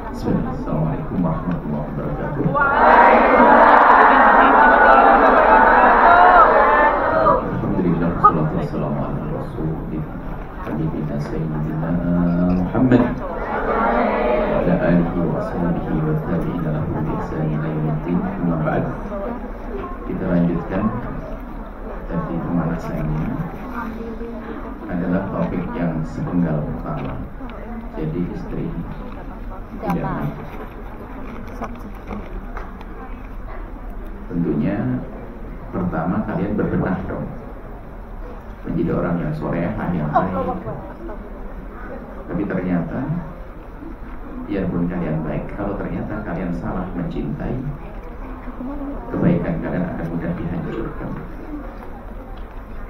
Assalamualaikum warahmatullahi wabarakatuh. Alhamdulillah, wassalatu wassalamu ala rasulillah habibina sayyidina Muhammad wa ala alihi wa ashabihi wa tabi'ina lahu bi ihsan ila yaumiddin. Amma ba'd. Kita lanjutkan tadi pemanasannya adalah topik yang sepenggal pertama. Jadi istri tidak baik. Tentunya pertama kalian berbenah dong menjadi orang yang solehah yang baik. Tapi ternyata biarpun kalian baik, kalau ternyata kalian salah mencintai, kebaikan kalian akan mudah dihancurkan.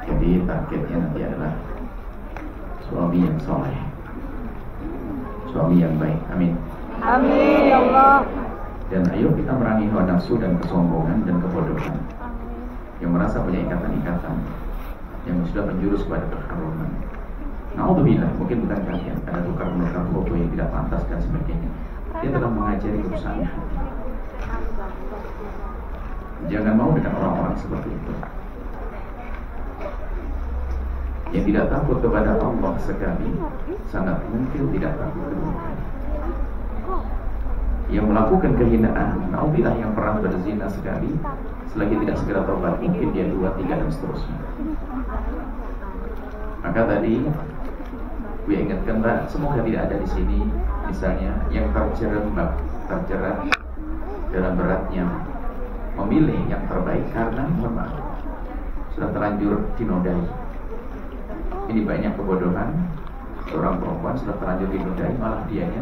Jadi targetnya nanti adalah suami yang soleh, suami yang baik. Amin. Amin ya Allah. Dan ayo kita merangi hawa nafsu dan kesombongan dan kebodohan yang merasa punya ikatan-ikatan yang sudah menjurus kepada keharuman. Na'udzubillah, mungkin bukan kalian, ada tukar-menukar foto yang tidak pantas dan sebagainya. Dia telah mengajari kerusakan hati. Jangan mau dengan orang-orang seperti itu yang tidak takut kepada Allah sekali, sangat mungkin tidak takut keburukan. Yang melakukan kehinaan, na'udzubillah, yang pernah berzina sekali, selagi tidak segera tobat, mungkin dia 2, 3 dan seterusnya. Maka tadi gue ingatkan, semoga tidak ada di sini misalnya yang terjerat dalam beratnya memilih yang terbaik karena memang sudah terlanjur dinodai. Ini banyak kebodohan, seorang perempuan sudah terlanjur dinodai, malah dianya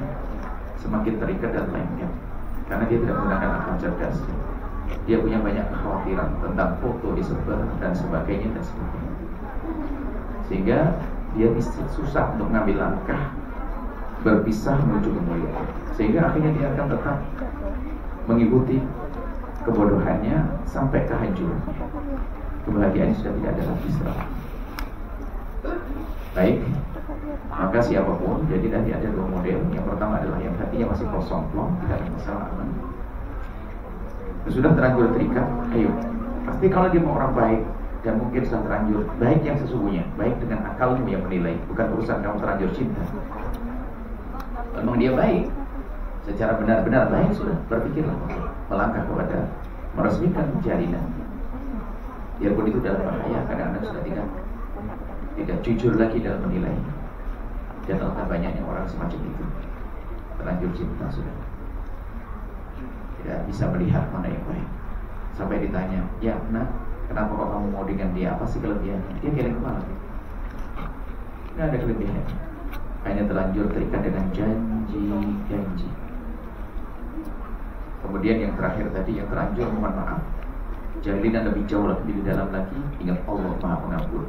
semakin terikat dan lengket karena dia tidak menggunakan akal cerdas. Dia punya banyak kekhawatiran tentang foto disebar dan sebagainya dan sebagainya, sehingga dia susah untuk mengambil langkah berpisah menuju kemuliaan, sehingga akhirnya dia akan tetap mengikuti kebodohannya sampai kehancuran. Kebahagiaan sudah tidak ada lagi setelah. Baik, maka siapapun, jadi tadi ada 2 model. Yang pertama adalah yang hatinya masih kosong, plong, tidak ada masalah, aman. Sudah terlanjur terikat, ayo. Pasti kalau dia mau orang baik dan mungkin sudah terlanjur baik yang sesungguhnya, baik dengan akalmu yang menilai, bukan urusan kamu terlanjur cinta. Memang dia baik, secara benar-benar baik, sudah berpikirlah melangkah kepada meresmikan jalinan. Biarpun itu dalam bahaya, kadang-kadang sudah tidak jujur lagi dalam menilai. Dan alangkah banyaknya orang semacam itu terlanjur cinta sudah tidak bisa melihat mana yang baik. Sampai ditanya, ya nak, kenapa kok kamu mau dengan dia? Apa sih kelebihannya? Dia geleng kepala. Tidak ada kelebihan, hanya terlanjur terikat dengan janji. Kemudian yang terakhir tadi, yang terlanjur mohon maaf, jalinan lebih jauh lebih dalam lagi. Ingat Allah Maha Pengampun,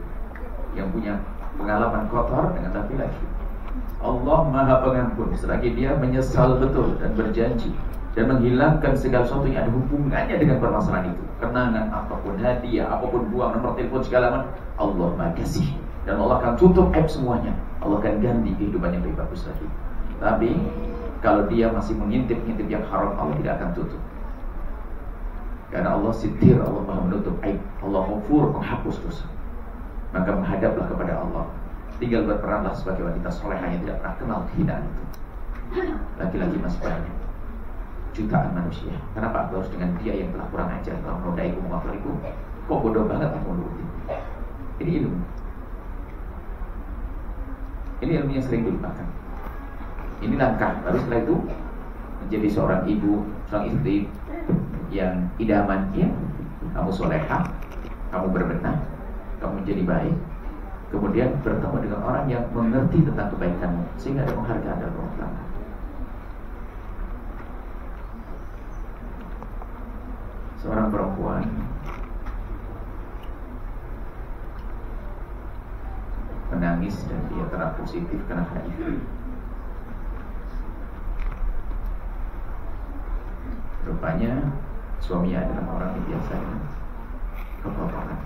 yang punya pengalaman kotor dengan laki-laki. Allah Maha Pengampun, selagi dia menyesal betul dan berjanji dan menghilangkan segala sesuatu yang ada hubungannya dengan permasalahan itu, kenangan apapun, hadiah apapun, buang nomor telepon segala macam, Allah Maha Kasih, dan Allah akan tutup aib semuanya. Allah akan ganti kehidupannya lebih bagus lagi. Tapi kalau dia masih mengintip-ngintip yang haram, Allah tidak akan tutup, karena Allah sitir, Allah Maha menutup aib, Allah Ghafur, menghapus dosa. Maka menghadaplah kepada Allah, tinggal berperanlah sebagai wanita solehah yang tidak pernah kenal kehinaan itu. Laki-laki masih banyak, jutaan manusia. Kenapa aku harus dengan dia yang telah kurang ajar, telah menodaiku, mengafariku? Kok bodoh banget aku menuruti? Ini ilmu. Ini ilmu yang sering dilupakan. Ini langkah. Lalu setelah itu menjadi seorang ibu, seorang istri yang idaman. Ya, kamu solehah, kamu berbenah, kamu menjadi baik. Kemudian bertemu dengan orang yang mengerti tentang kebaikanmu, sehingga ada penghargaan dalam rumah tangga. Seorang perempuan menangis dan dia terang positif karena HIV. Rupanya suaminya adalah orang yang biasanya kepotokan.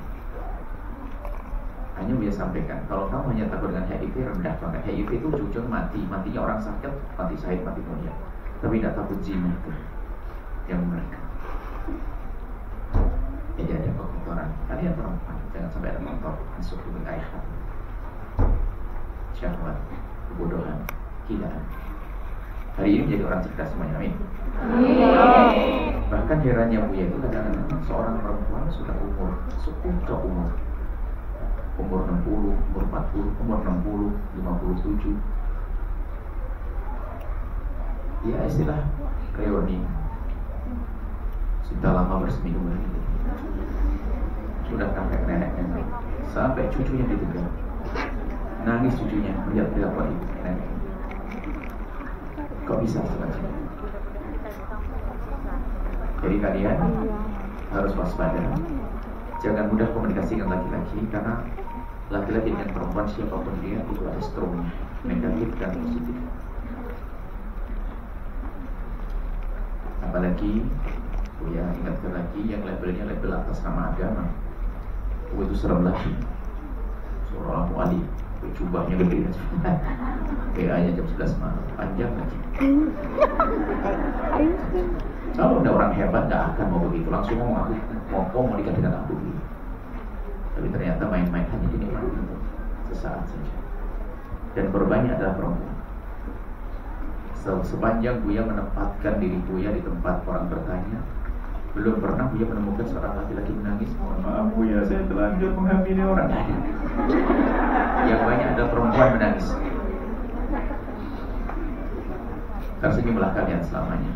Hanya dia sampaikan, kalau kamu hanya takut dengan HIV, rendah banget. HIV itu ujung-ujung mati. Matinya orang sakit, mati syahid, mati dunia. tapi tidak takut zina itu yang mereka. Jadi ada kekotoran. Kalian perempuan jangan sampai ada kotor masuk ke wilayah syahwat, kebodohan, gilaan. Hari ini menjadi orang cerdas semuanya, amin. Bahkan herannya Buya itu kadang-kadang seorang perempuan sudah umur puncak umur 60, umur 40, umur 60, 57. Ya istilah reuni. Sudah lama bersemi kembali. Sudah sampai nenek-nenek, sampai cucunya ditinggal. Nangis cucunya melihat perilaku ibu nenek. Kok bisa seperti ini? Jadi kalian harus waspada. Jangan mudah komunikasikan laki-laki, karena laki-laki dengan perempuan siapapun dia itu ada strongnya, negatif dan positif. Apalagi ya ingatkan lagi yang labelnya label atas nama agama. Itu serem lagi. Seorang wali, jubahnya gede, PA-nya jam 11 malam, panjang lagi. Kalau ada orang hebat nggak akan mau begitu, langsung ngomong aku mau nikah dengan aku. Tapi ternyata main-main hanya dinikmati sesaat saja. Dan korbannya adalah perempuan. Sepanjang Buya menempatkan diri Buya di tempat orang bertanya, belum pernah Buya menemukan seorang laki-laki menangis, mohon maaf Buya, saya telanjur menghamili orang. Yang banyak adalah perempuan menangis. Tersenyumlah kalian selamanya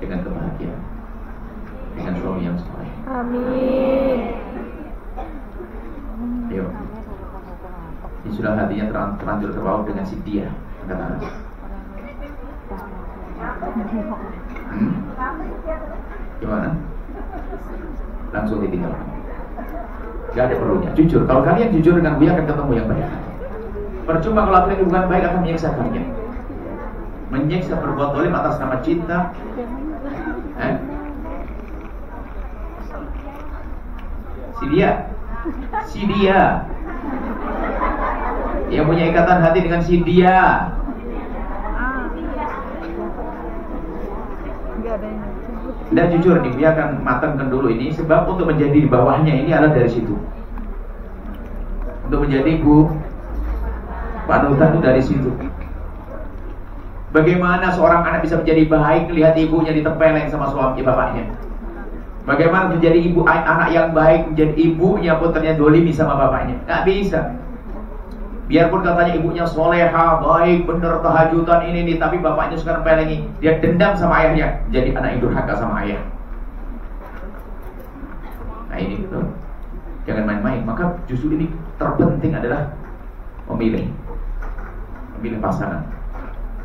dengan kebahagiaan, dengan suami yang soleh. Amin. Ayo. Ini sudah hatinya terlanjur terbawa dengan si dia. Angkat tangan. Gimana? Langsung ditinggal. Gak ada perlunya. Jujur. Kalau kalian jujur dengan Buya akan ketemu yang baik. Percuma kalau kalian bukan baik akan menyiksa kalian. Menyiksa berbuat zalim atas nama cinta. Si dia yang punya ikatan hati dengan si dia. Dan jujur nih, dia akan matangkan dulu ini, sebab untuk menjadi di bawahnya ini adalah dari situ. Untuk menjadi panutan itu dari situ. Bagaimana seorang anak bisa menjadi baik lihat ibunya ditempeleng sama suami bapaknya? Bagaimana menjadi anak yang baik menjadi ibunya pun ternyata dolimi sama bapaknya? Gak bisa. Biarpun katanya ibunya soleha, baik, bener, tahajudan ini, tapi bapaknya suka nempelengi. Dia dendam sama ayahnya, jadi anak yang durhaka sama ayah. Nah ini betul. Jangan main-main. Maka justru ini terpenting adalah memilih pasangan.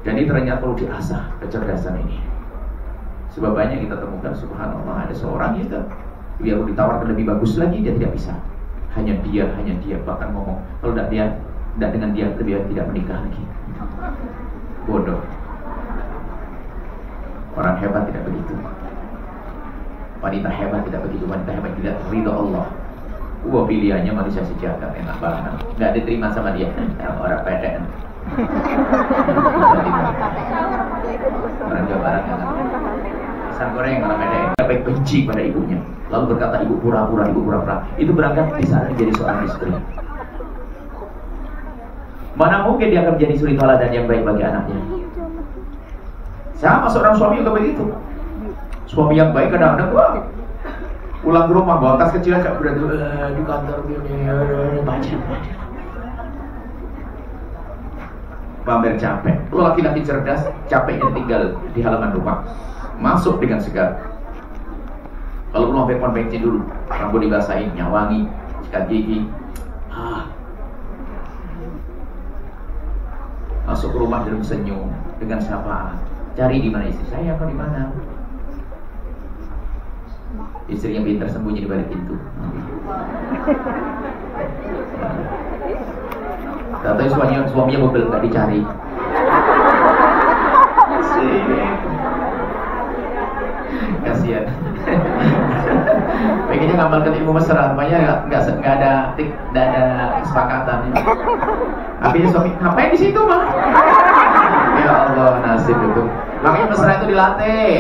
Dan ini ternyata perlu diasah kecerdasan ini. Sebab banyak kita temukan, subhanallah, ada seorang itu biar ditawarkan lebih bagus lagi, dia tidak bisa. Hanya dia, bahkan ngomong kalau tidak dengan dia lebih tidak menikah lagi. Bodoh. Orang hebat tidak begitu. Wanita hebat tidak begitu. Wanita hebat tidak ridho Allah. Pilihannya manusia sejahtera, enak banget. Nggak diterima sama dia. Orang pede. Orang Jawa Barat kan. Pisang goreng orang pede. Sampai benci pada ibunya. Lalu berkata ibu pura-pura. Itu berangkat di sana menjadi seorang istri. Mana mungkin dia akan menjadi suri teladan yang baik bagi anaknya. Sama seorang suami juga begitu. Suami yang baik kadang-kadang pulang ke rumah bawa tas kecil aja berarti di kantor baca. Pamer capek. Laki-laki cerdas capeknya tinggal di halaman rumah. Masuk dengan segar. Kalau belum sampai konveksi dulu, rambut dibasahin, nyawangi, sikat gigi. Masuk ke rumah dalam senyum dengan sapaan. Cari di mana istri saya, apa di mana? Istri yang pintar sembunyi di balik pintu. Katanya suaminya mobil nggak dicari. Kasihan. Pengennya ngamalkan ilmu mesra, makanya nggak ada kesepakatan. Akhirnya suami, ngapain di situ mah? Ya Ya Allah, nasib itu. Makanya mesra itu dilatih.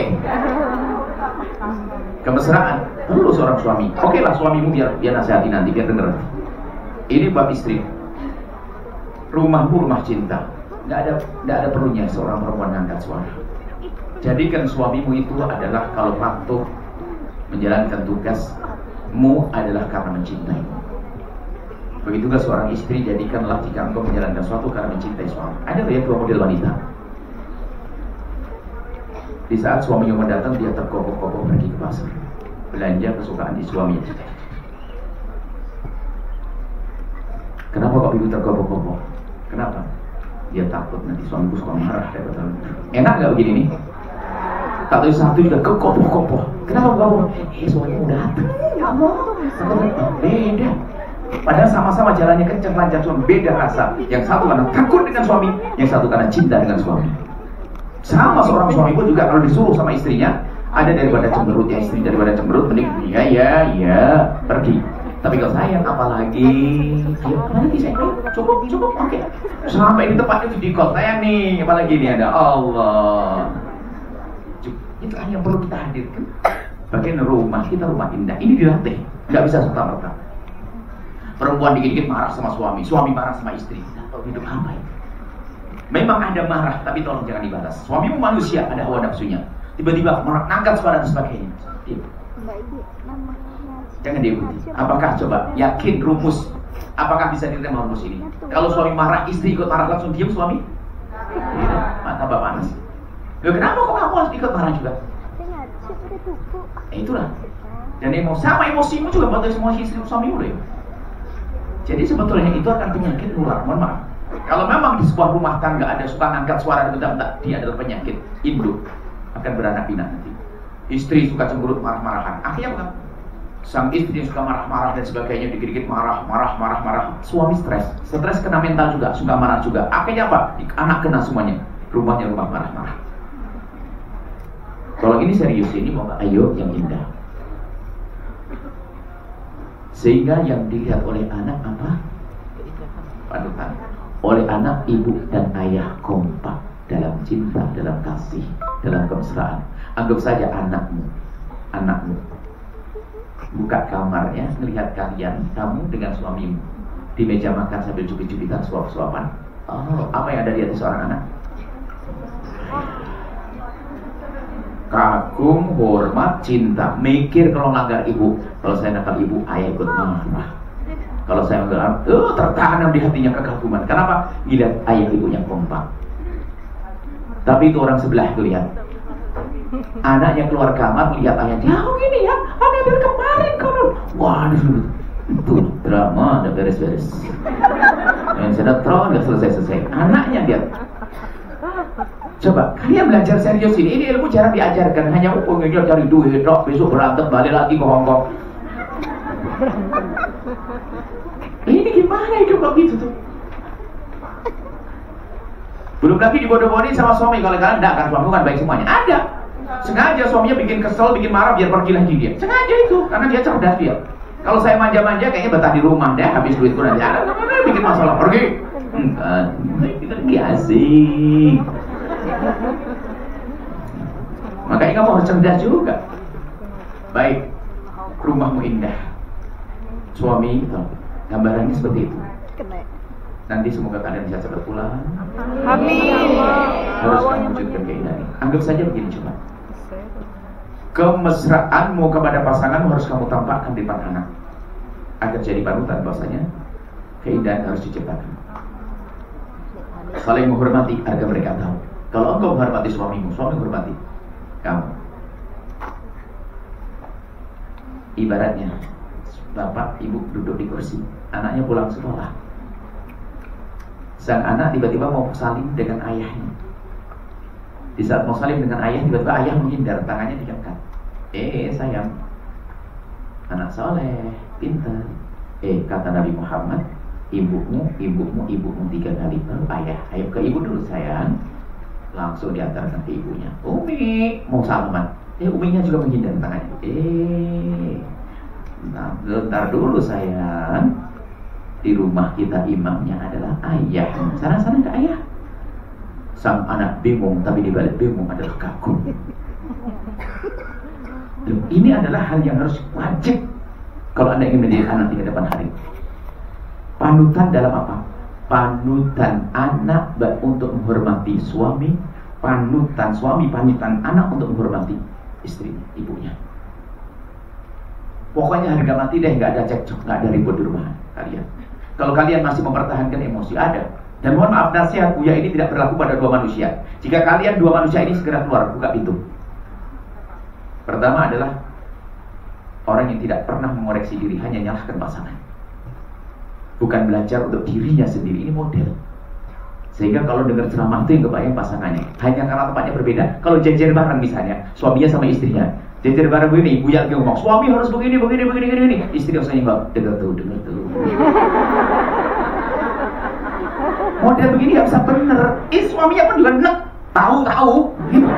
Kemesraan perlu seorang suami. Oke lah suamimu biar nasihati nanti, biar denger. Ini bab istri. Rumahmu rumah cinta. Nggak ada perlunya seorang perempuan ngangkat suara. Jadikan suamimu itu adalah kalau patuh menjalankan tugasmu adalah karena mencintai. Begitu juga seorang istri, jadikanlah jika engkau menjalankan sesuatu karena mencintai suami. Ada ya dua model wanita. Di saat suaminya mendatang, dia terkokoh-kokoh pergi ke pasar belanja kesukaan di suaminya. Kenapa kok ibu terkokoh-kokoh? Kenapa? Dia takut nanti suamiku suka marah. Enak nggak begini nih? Tak tahu satu juga kekopoh-kopoh. Kenapa kamu? Suaminya udah datang. Ya Allah, beda. Padahal sama-sama jalannya kencang lancar, cuma beda rasa. Yang satu karena takut dengan suami, yang satu karena cinta dengan suami. Sama seorang suami pun juga kalau disuruh sama istrinya, ada daripada cemberut ya istri, daripada cemberut mending ya pergi. Tapi kalau sayang apalagi, apalagi saya cukup oke. Sampai di tempat itu di kota saya nih, apalagi ini ada Allah. Itu hanya perlu kita hadirkan. Bagian rumah kita rumah indah. Ini dilatih, nggak bisa serta-merta. Perempuan dikit-dikit marah sama suami, suami marah sama istri. Atau hidup apa ini? Memang ada marah, tapi tolong jangan dibalas. Suamimu manusia, ada hawa nafsunya. Tiba-tiba mengangkat suara dan sebagainya. Jangan diikuti. Apakah coba yakin rumus? Apakah bisa diterima rumus ini? Kalau suami marah, istri ikut marah langsung diam suami? Tidak. Mata bapak panas. Loh, kenapa kok kamu harus ikut marah juga? Itulah. Dan sama emosimu juga buat emosi istri suamimu deh. Jadi sebetulnya itu akan penyakit nular. Mohon maaf. Kalau memang di sebuah rumah tangga ada suka ngangkat suara dan bentak-bentak, dia adalah penyakit induk, akan beranak pinak nanti. Istri suka cemberut marah-marahan. Akhirnya bukan. Sang istri yang suka marah-marah dan sebagainya, dikit-dikit marah. Suami stres kena mental juga, suka marah juga. Akhirnya apa? Anak kena semuanya. Rumahnya rumah marah-marah. Kalau ini serius, ini mau ayo yang indah. Sehingga yang dilihat oleh anak apa? Panutan. Oleh anak, ibu dan ayah kompak dalam cinta, dalam kasih, dalam kemesraan. Anggap saja anakmu buka kamarnya, melihat kalian, kamu dengan suamimu di meja makan sambil cubit-cubitan, suap-suapan. Oh, apa yang ada di hati seorang anak? Kagum, hormat, cinta. Mikir kalau langgar ibu. Kalau saya nakal ibu, ayah ikut marah. Kalau saya menggelar, tertanam di hatinya kekaguman. Kenapa? Lihat ayah ibunya kompak. Tapi itu orang sebelah itu lihat. Anaknya keluar kamar, lihat ayahnya. Ya gini ya, ada dari kemarin kalau. Wah, itu drama, udah beres-beres. Yang sinetron, udah selesai-selesai. Anaknya lihat. Coba, kalian belajar serius ini. Ini ilmu jarang diajarkan. Hanya upungnya cari duit, besok berantem, balik lagi ke Hongkong. Ini gimana hidup kok gitu tuh? Belum lagi dibodoh-bodohin sama suami. Kalau kalian enggak kan, suami kan baik semuanya. Ada. Sengaja suaminya bikin kesel, bikin marah biar pergi lagi dia. Sengaja itu, karena dia cerdas dia. Kalau saya manja-manja kayaknya betah di rumah deh, habis duitku nanti ada bikin masalah, pergi. Enggak, kita lagi asik. Makanya kamu harus cerdas juga. Baik, rumahmu indah. Suami itu gambarannya seperti itu. Nanti semoga kalian bisa cepat pulang. Amin. Harus kamu wujudkan keindahan. Anggap saja begini coba. Kemesraanmu kepada pasanganmu harus kamu tampakkan di depan anak, agar jadi panutan bahwasanya keindahan harus diciptakan. Saling menghormati agar mereka tahu. Kalau engkau menghormati suamimu, suami menghormati kamu. Ibaratnya bapak ibu duduk di kursi, anaknya pulang sekolah. Sang anak tiba-tiba mau salim dengan ayahnya. Di saat mau salim dengan ayah, tiba-tiba ayah menghindar, tangannya diangkat. Sayang, anak soleh, pintar. Kata Nabi Muhammad, ibumu 3 kali baru ayah. Ayo ke ibu dulu sayang. Langsung diantarkan ke ibunya. Umi mau salaman. Uminya juga menghindar tangannya. Bentar dulu sayang. Di rumah kita imamnya adalah ayah. Sana ke ayah. Sang anak bingung, tapi di balik bingung adalah kagum. Loh, ini adalah hal yang harus wajib kalau Anda ingin menjadi anak di hadapan hari. Panutan dalam apa? Panutan anak untuk menghormati suami, panutan suami, panutan anak untuk menghormati istri, ibunya. Pokoknya harga mati deh, nggak ada cekcok, nggak ada ribut di rumah kalian. Kalau kalian masih mempertahankan emosi, ada. Dan mohon maaf, nasihat Buya ini tidak berlaku pada dua manusia. Jika kalian dua manusia ini segera keluar, buka pintu. Pertama adalah orang yang tidak pernah mengoreksi diri, hanya nyalahkan pasangan. Bukan belajar untuk dirinya sendiri, ini model. Sehingga kalau dengar ceramah itu yang kebayang pasangannya, hanya karena tempatnya berbeda. Kalau jejer bareng misalnya, suaminya sama istrinya, jejer bareng begini, Buya lagi ngomong, suami harus begini. Istri harus nyimak, dengar tuh. Model begini gak bisa bener. Suaminya pun juga enak, tahu gitu.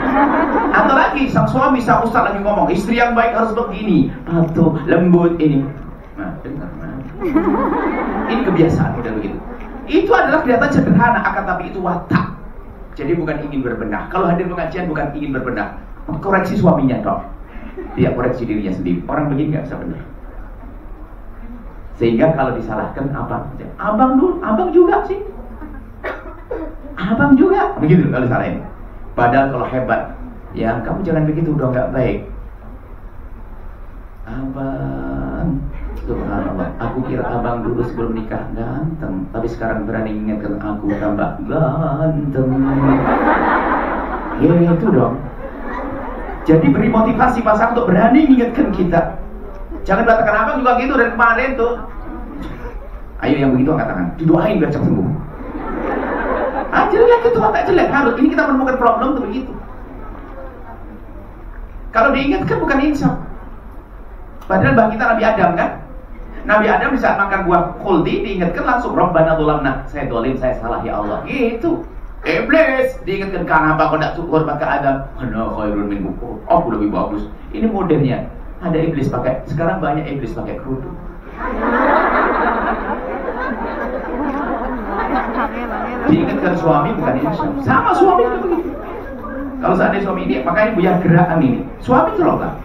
Atau lagi sang suami, sang ustaz lagi ngomong, istri yang baik harus begini, patuh, lembut ini. Nah, dengar. Ini kebiasaan model begitu. Itu adalah kelihatan sederhana, akan tapi itu watak. Jadi bukan ingin berbenah. Kalau hadir pengajian bukan ingin berbenah, koreksi suaminya dong. Dia koreksi dirinya sendiri. Orang begini nggak bisa benar. Sehingga kalau disalahkan apa? Abang juga sih. Abang juga. Begitu kalau disalahin. Padahal kalau hebat, ya kamu jangan begitu, udah nggak baik. Abang, subhanallah, aku kira abang dulu sebelum nikah ganteng, tapi sekarang berani ingatkan aku tambah ganteng. Ya itu dong. Jadi beri motivasi pasangan untuk berani ingatkan kita. Jangan katakan abang juga gitu dari kemarin tuh. Ayo yang begitu angkat tangan, didoain biar cepat sembuh. Jelek itu agak jelek, harus. Ini kita menemukan problem tuh begitu. Kalau diingatkan bukan insaf. Padahal bagi kita Nabi Adam kan, Nabi Adam di saat makan buah khuldi diingatkan langsung, Rabbana dzulamna, saya dolim, saya salah ya Allah. Gitu. Iblis diingatkan, kenapa kau tidak syukur maka Adam? Ana khairun minhu. Aku lebih bagus. Ini modelnya. Ada iblis pakai, sekarang banyak iblis pakai kerudung. Diingatkan suami bukan insaf. Sama suami juga begitu. Kalau seandainya suami ini, makanya punya gerakan ini. Suami tolonglah.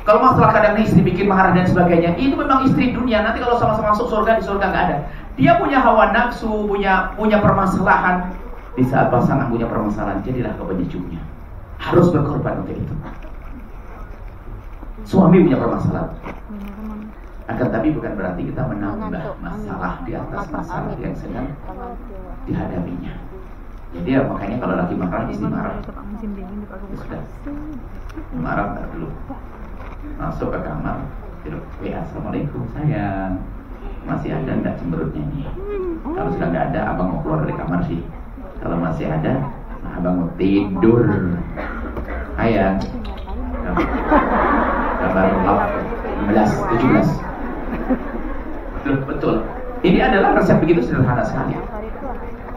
Kalau masalah kadang istri bikin marah dan sebagainya, itu memang istri dunia. Nanti kalau sama-sama masuk surga, di surga nggak ada. Dia punya hawa nafsu, punya permasalahan. Di saat pasangan punya permasalahan, jadilah kau penyejuknya. Harus berkorban untuk itu. Suami punya permasalahan. Akan tapi bukan berarti kita menambah masalah di atas masalah yang sedang dihadapinya. Jadi ya, makanya kalau lagi marah, istri marah. Sudah. Marah tak dulu. Masuk ke kamar, tidur. Assalamualaikum sayang, masih ada enggak cemberutnya nih? Kalau sudah enggak ada, abang mau keluar dari kamar sih. Kalau masih ada, abang mau tidur. Ayang, kabar 17. Betul. Ini adalah resep begitu sederhana sekali.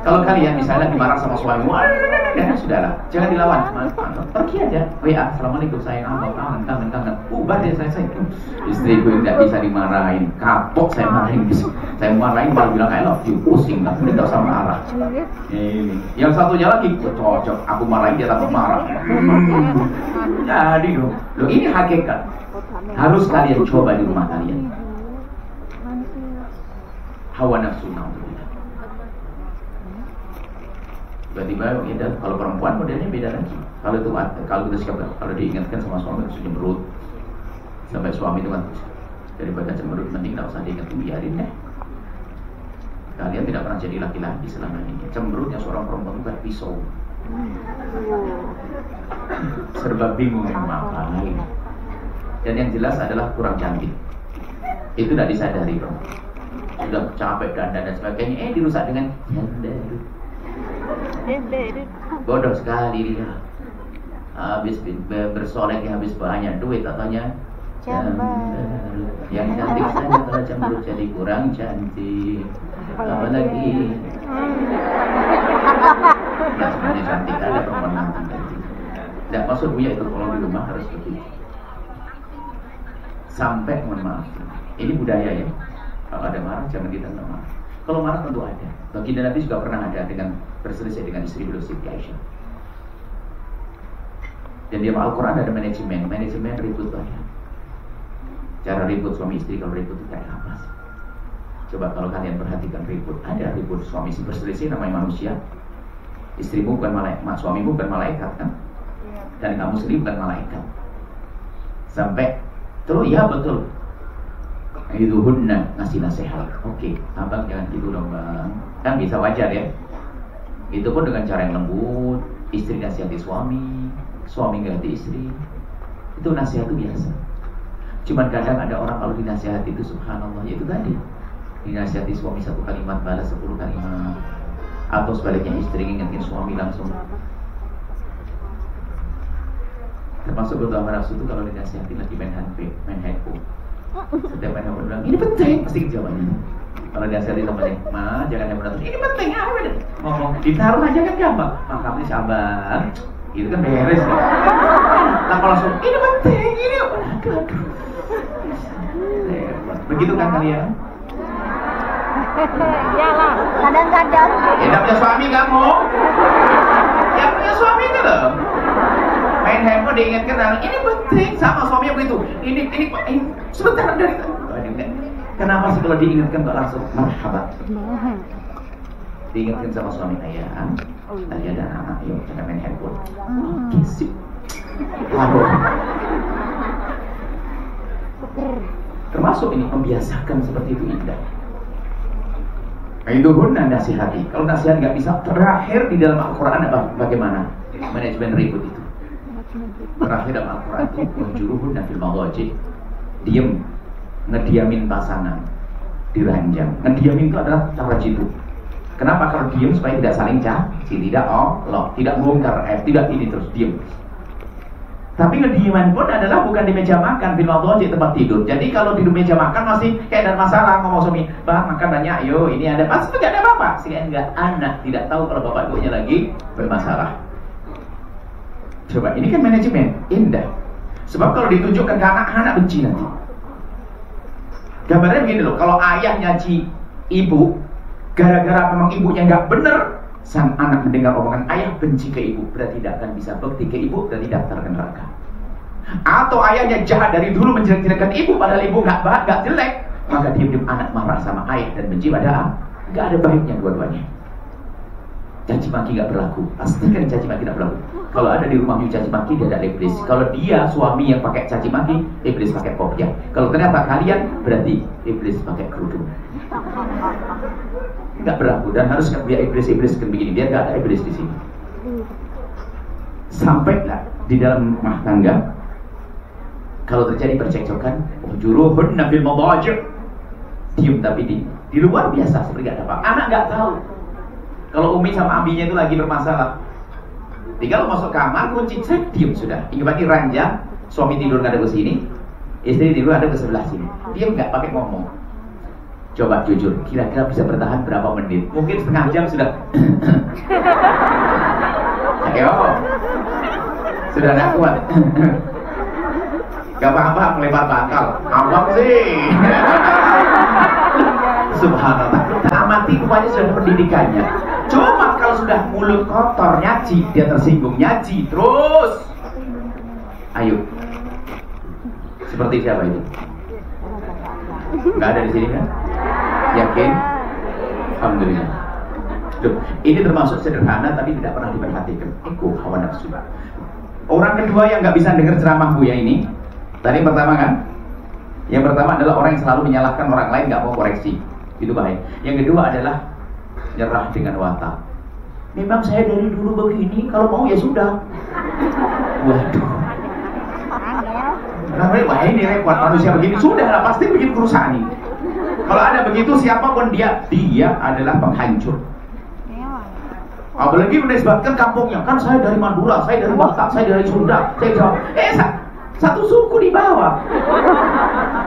Kalau kalian misalnya dimarah sama suamimu, ya sudahlah, jangan dilawan, pergi aja. Assalamualaikum sayang, kangen. Ubar deh saya. Istriku tidak bisa dimarahin, kapok saya marahin. Saya marahin malah bilang I love you, pusing, tapi tidak usah marah. Ini, yang satunya lagi, cocok, aku marahin dia takut marah. Jadi loh, ini hakikat. Harus kalian coba di rumah kalian. Hawa nafsu naudzubillah. Tiba-tiba kalau perempuan modelnya beda lagi. Kalau kita sikap, kalau diingatkan sama suami itu cemberut, sampai suami itu kan daripada cemberut mending tidak usah diingatkan, biarin deh. Kalian tidak pernah jadi laki-laki selama ini. Cemberutnya seorang perempuan bukan pisau. Serba bingung yang ngapain. Dan yang jelas adalah kurang cantik. Itu tidak disadari bro. Sudah capek dandan dan sebagainya, dirusak dengan bodoh sekali dia. Habis bersolek, habis banyak duit katanya. Yang cantik saja kalau cemberut jadi kurang cantik. Apalagi ya sebenarnya cantik, ada perempuan cantik. Tidak maksud Buya itu kalau di rumah harus begitu. Sampai mohon maaf, ini budaya ya. Kalau ada marah jangan kita marah. Kalau marah tentu ada. Baginda Nabi juga pernah ada dengan berselisih dengan istri beliau Siti Aisyah. Dan di Al-Quran ada manajemen ribut banyak. Cara ribut suami istri kalau ribut itu kayak apa sih? Coba kalau kalian perhatikan ribut, ada ribut suami istri berselisih namanya manusia. Istrimu bukan malaikat, suamimu bukan malaikat kan? Dan kamu sendiri bukan malaikat. Sampai terus ya betul. Itu hunna ngasih nasihat. Oke, abang jangan gitu dong bang. Kan bisa wajar ya. Itu pun dengan cara yang lembut. Istri nasihati suami, suami ganti istri. Itu nasihat itu biasa. Cuman kadang ada orang kalau dinasihati itu subhanallah, ya itu tadi. Dinasihati suami 1 kalimat balas 10 kalimat. Atau sebaliknya istri ngingetin suami langsung. Termasuk berdoa nafsu itu kalau dinasihati lagi main handphone. Setiap main handphone bilang, ini penting, pasti jawabannya. Kalau dinasihati sama dia, ma jangan handphone terus, ini penting, ngomong, ditaruh aja kan gampang. Makanya sabar, itu kan beres kan. Nah kalau langsung, ini penting, ini aduh. Begitu kan kalian? Iyalah, kadang-kadang. Tidak punya suami kamu? Yang punya suami itu loh. Main handphone diingatkan, ini penting sama suaminya begitu. Ini sebentar dari. Kenapa sih kalau diingatkan kok langsung marhaban? Diingatkan sama suami ayah, tadi ada anak, yuk jangan main handphone. Oke sih. Lalu. Termasuk ini membiasakan seperti itu indah. Itu hunna nasihati. Kalau nasihat nggak bisa, terakhir di dalam Al-Quran apa? Bagaimana? Manajemen ribut itu. Terakhir dalam Al-Quran itu menjuruhunna fil madhaji. Diam, ngediamin pasangan di ranjang. Ngediamin itu adalah cara jitu. Kenapa? Kalau diam supaya tidak saling caci, tidak tidak bongkar tidak ini terus diam. Tapi ngediaman pun adalah bukan di meja makan, fil madhaji tempat tidur. Jadi kalau di meja makan masih kayak ada masalah, ngomong suami, bang makan banyak, yo ini ada pasti tidak ada apa-apa. Sehingga anak tidak tahu kalau bapak ibunya lagi bermasalah. Coba ini kan manajemen indah. Sebab kalau ditunjukkan ke anak benci nanti. Gambarnya begini loh, kalau ayah nyaci ibu, gara-gara memang ibunya nggak bener, sang anak mendengar omongan ayah benci ke ibu, berarti tidak akan bisa bekti ke ibu, berarti daftar ke neraka. Atau ayahnya jahat dari dulu menjelek-jelekan ibu, padahal ibu nggak bahat, nggak jelek, maka diam-diam anak marah sama ayah dan benci pada nggak ada baiknya dua-duanya. Caci maki nggak berlaku, pastikan caci maki tidak berlaku. Kalau ada di rumah caci maki, dia ada iblis. Kalau dia suami yang pakai caci maki, iblis pakai kopiah. Kalau ternyata kalian, berarti iblis pakai kerudung. Nggak berlaku dan harus biar iblis begini, biar nggak ada iblis di sini. Sampailah di dalam rumah tangga, kalau terjadi percekcokan, juruhunna fil madhaji. Diam tapi di luar biasa seperti nggak ada apa. Anak nggak tahu. Kalau Umi sama Abinya itu lagi bermasalah, tinggal masuk kamar, kunci, diam sudah. Ingat ranjang, suami tidur nggak ada ke sini, istri tidur ada ke sebelah sini. Diam nggak pakai ngomong. Coba jujur, kira-kira bisa bertahan berapa menit? Mungkin setengah jam sudah. Ayo, sudah nggak kuat. Gak apa-apa melempar bantal. Awam sih. Subhanallah. Kita amati rupanya sudah pendidikannya. Cuma kalau sudah mulut kotor nyaci, dia tersinggung nyaci terus. Ayo. Seperti siapa itu? Nggak ada di sini kan? Yakin? Alhamdulillah. Loh, ini termasuk sederhana tapi tidak pernah diperhatikan. Ego hawa nafsu. Orang kedua yang nggak bisa dengar ceramah Buya ini, tadi pertama kan? Yang pertama adalah orang yang selalu menyalahkan orang lain, nggak mau koreksi. Itu bahaya. Yang kedua adalah nyerah dengan watak. Memang saya dari dulu begini, kalau mau ya sudah. Waduh. Wah ini repot manusia begini, sudah lah pasti bikin kerusakan ini. Kalau ada begitu siapapun dia adalah penghancur. Apalagi menisbatkan kampungnya, kan saya dari Madura, saya dari Batak, saya dari Sunda, saya jawab, satu suku di bawah.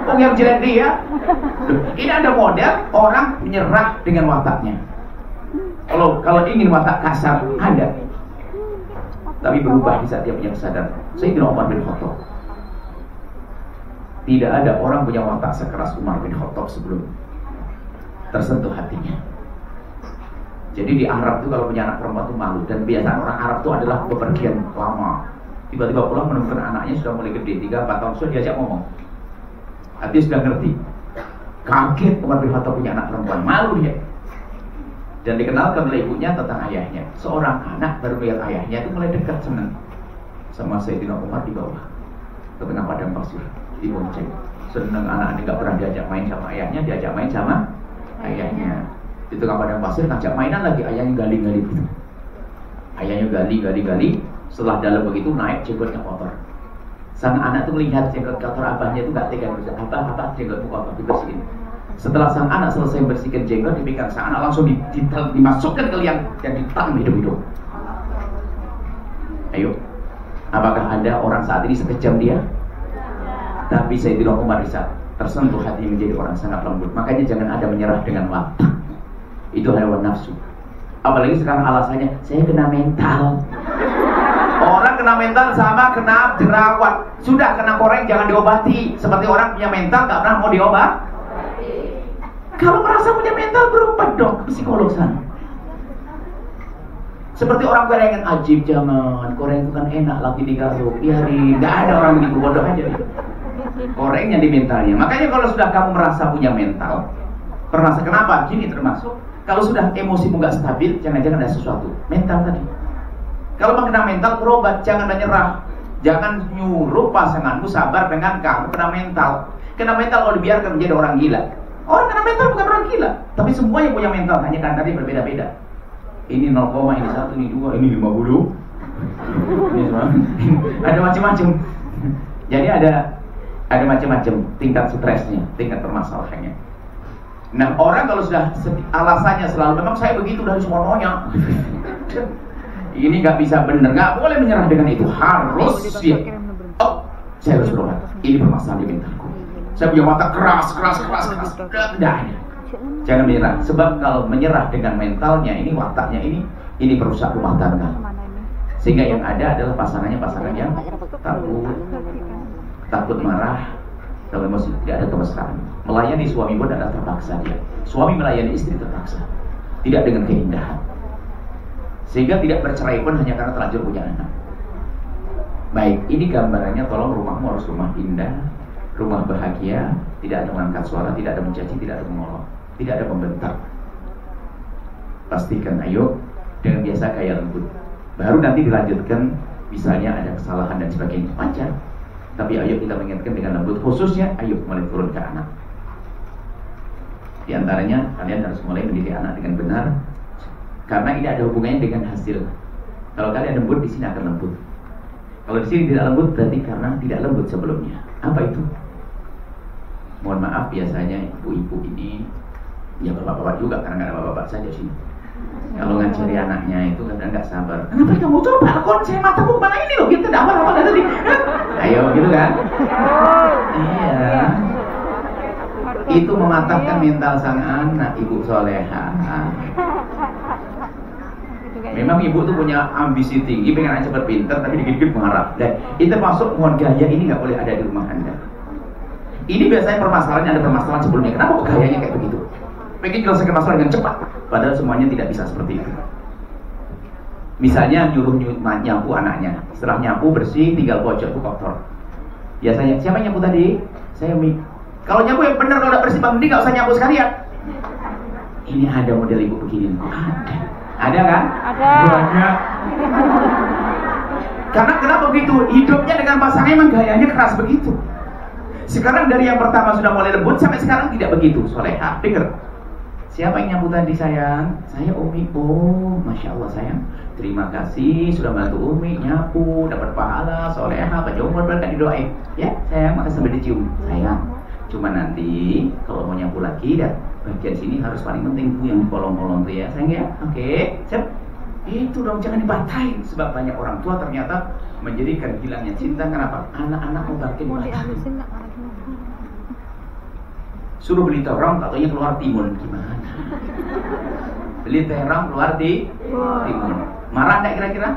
Oh yang jelek dia. Ini ada model orang menyerah dengan wataknya. Kalau ingin watak kasar ada, tapi berubah di saat dia punya kesadaran. Sayyidina Umar bin Khattab. Tidak ada orang punya watak sekeras Umar bin Khattab sebelum tersentuh hatinya. Jadi di Arab itu kalau punya anak perempuan itu malu. Dan biasanya orang Arab itu adalah bepergian lama. Tiba-tiba pulang menemukan anaknya sudah mulai gede, 3-4 tahun sudah diajak ngomong. Artinya sudah ngerti. Kaget Umar bin Khattab punya anak perempuan, malu dia. Dan dikenalkan oleh ibunya tentang ayahnya. Seorang anak baru melihat ayahnya itu mulai dekat senang sama Sayyidina Umar di bawah ke tengah padang pasir, dibonceng. Senang anak ini gak pernah diajak main sama ayahnya, diajak main sama ayahnya. Di tengah padang pasir ngajak mainan lagi, ayahnya gali-gali gitu. Ayahnya gali. Setelah dalam begitu naik jenggotnya kotor. Sang anak tuh melihat jenggot kotor abahnya itu gak tega, apa jenggotmu kotor, dibersihin. Setelah sang anak selesai bersihkan jenggot, dipikir sang anak langsung dimasukkan ke liang dan ditahan hidup-hidup. Ayo, apakah ada orang saat ini sekejam dia? Tapi Sayyidina Umar bisa tersentuh hati menjadi orang sangat lembut. Makanya jangan ada menyerah dengan watak. Itu hawa nafsu. Apalagi sekarang alasannya saya kena mental. Orang kena mental sama kena jerawat. Sudah kena koreng jangan diobati. Seperti orang punya mental gak pernah mau diobat. Kalau merasa punya mental berobat dong ke psikolog sana. Seperti orang gorengan ajib, jangan. Koreng itu kan enak lagi digaruk. Biarin. Gak ada orang begitu, bodoh aja gitu. Korengnya di mentalnya. Makanya kalau sudah kamu merasa punya mental, kenapa? Gini termasuk. Kalau sudah emosimu gak stabil, jangan-jangan ada sesuatu. Mental tadi. Kalau mengenai mental berobat, jangan menyerah. Jangan nyuruh pasanganmu sabar dengan kamu kena mental. Kena mental kalau dibiarkan menjadi orang gila. Orang kena mental bukan orang gila, tapi semua yang punya mental, hanya kan tadi berbeda-beda. Ini 0, ini 1, ini 2, ini 50. Ini semua. Ada macam-macam. Jadi ada macam-macam tingkat stresnya, tingkat permasalahannya. Nah, orang kalau sudah alasannya selalu memang saya begitu dari semuanya. Ini nggak bisa benar, nggak boleh menyerah dengan itu. Harus dia. Oh, saya harus berobat. Ini permasalahan di mentalku. Saya punya mata keras. Tidak ada. Jangan menyerah. Sebab kalau menyerah dengan mentalnya ini, wataknya ini perusak rumah tangga. Sehingga yang ada adalah pasangan yang takut marah, kalau emosi tidak ada kemesraan. Melayani suami pun adalah terpaksa dia. Suami melayani istri terpaksa, tidak dengan keindahan. Sehingga tidak bercerai pun hanya karena terlanjur punya anak. Baik, ini gambarannya. Tolong rumahmu harus rumah indah, rumah bahagia, tidak ada mengangkat suara, tidak ada mencaci, tidak ada mengolok, tidak ada membentak. Pastikan ayo dengan biasa kayak lembut. Baru nanti dilanjutkan, misalnya ada kesalahan dan sebagainya, wajar. Tapi ayo kita mengingatkan dengan lembut, khususnya ayo mulai turun ke anak. Di antaranya kalian harus mulai mendidik anak dengan benar, karena ini ada hubungannya dengan hasil. Kalau kalian lembut, di sini akan lembut. Kalau di sini tidak lembut, berarti karena tidak lembut sebelumnya. Apa itu? Mohon maaf, biasanya ibu-ibu ini, ya bapak-bapak juga, karena nggak ada bapak-bapak saja sih. Kalau ngajari anaknya itu kadang nggak sabar. Kenapa kamu coba? Kon saya matamu kemana ini loh? Kita tidak apa-apa tadi. Ayo gitu kan? Iya. Itu mematahkan mental sang anak, ibu soleha. Memang ibu tuh punya ambisi tinggi, pengen anak cepat pintar, tapi dikit-dikit marah. Dan itu masuk mohon gaya ini nggak boleh ada di rumah Anda. Ini biasanya permasalahannya ada permasalahan sebelumnya. Kenapa kok gayanya kayak begitu? Pengen selesaikan masalah dengan cepat, padahal semuanya tidak bisa seperti itu. Misalnya nyuruh nyapu anaknya, setelah nyapu bersih, tinggal pojok kotor. Biasanya siapa yang nyapu tadi? Saya Umi. Kalau nyapu yang benar, kalau udah bersih Bang Di nggak usah nyapu sekalian. Ini ada model ibu begini. Ada kan? Ada. Banyak. Karena kenapa begitu? Hidupnya dengan pasangannya memang gayanya keras begitu. Sekarang dari yang pertama sudah mulai lembut, sampai sekarang tidak begitu. Soleha, dengar. Siapa yang nyapu tadi sayang? Saya Umi. Oh, Masya Allah sayang. Terima kasih sudah bantu Umi nyapu, dapat pahala, soleha, baca umur berkah didoain. Ya sayang, makasih sampai dicium. Sayang, cuma nanti kalau mau nyapu lagi dan bagian sini harus paling penting tuh yang kolong-kolong tuh ya sayang ya. Oke, siap. Itu dong, jangan dipatahin. Sebab banyak orang tua ternyata menjadikan hilangnya cinta. Kenapa? Anak-anak mau bagian dipatahin. Suruh beli terong, katanya keluar timun. Gimana? Beli terong keluar di timun. Marah enggak kira-kira?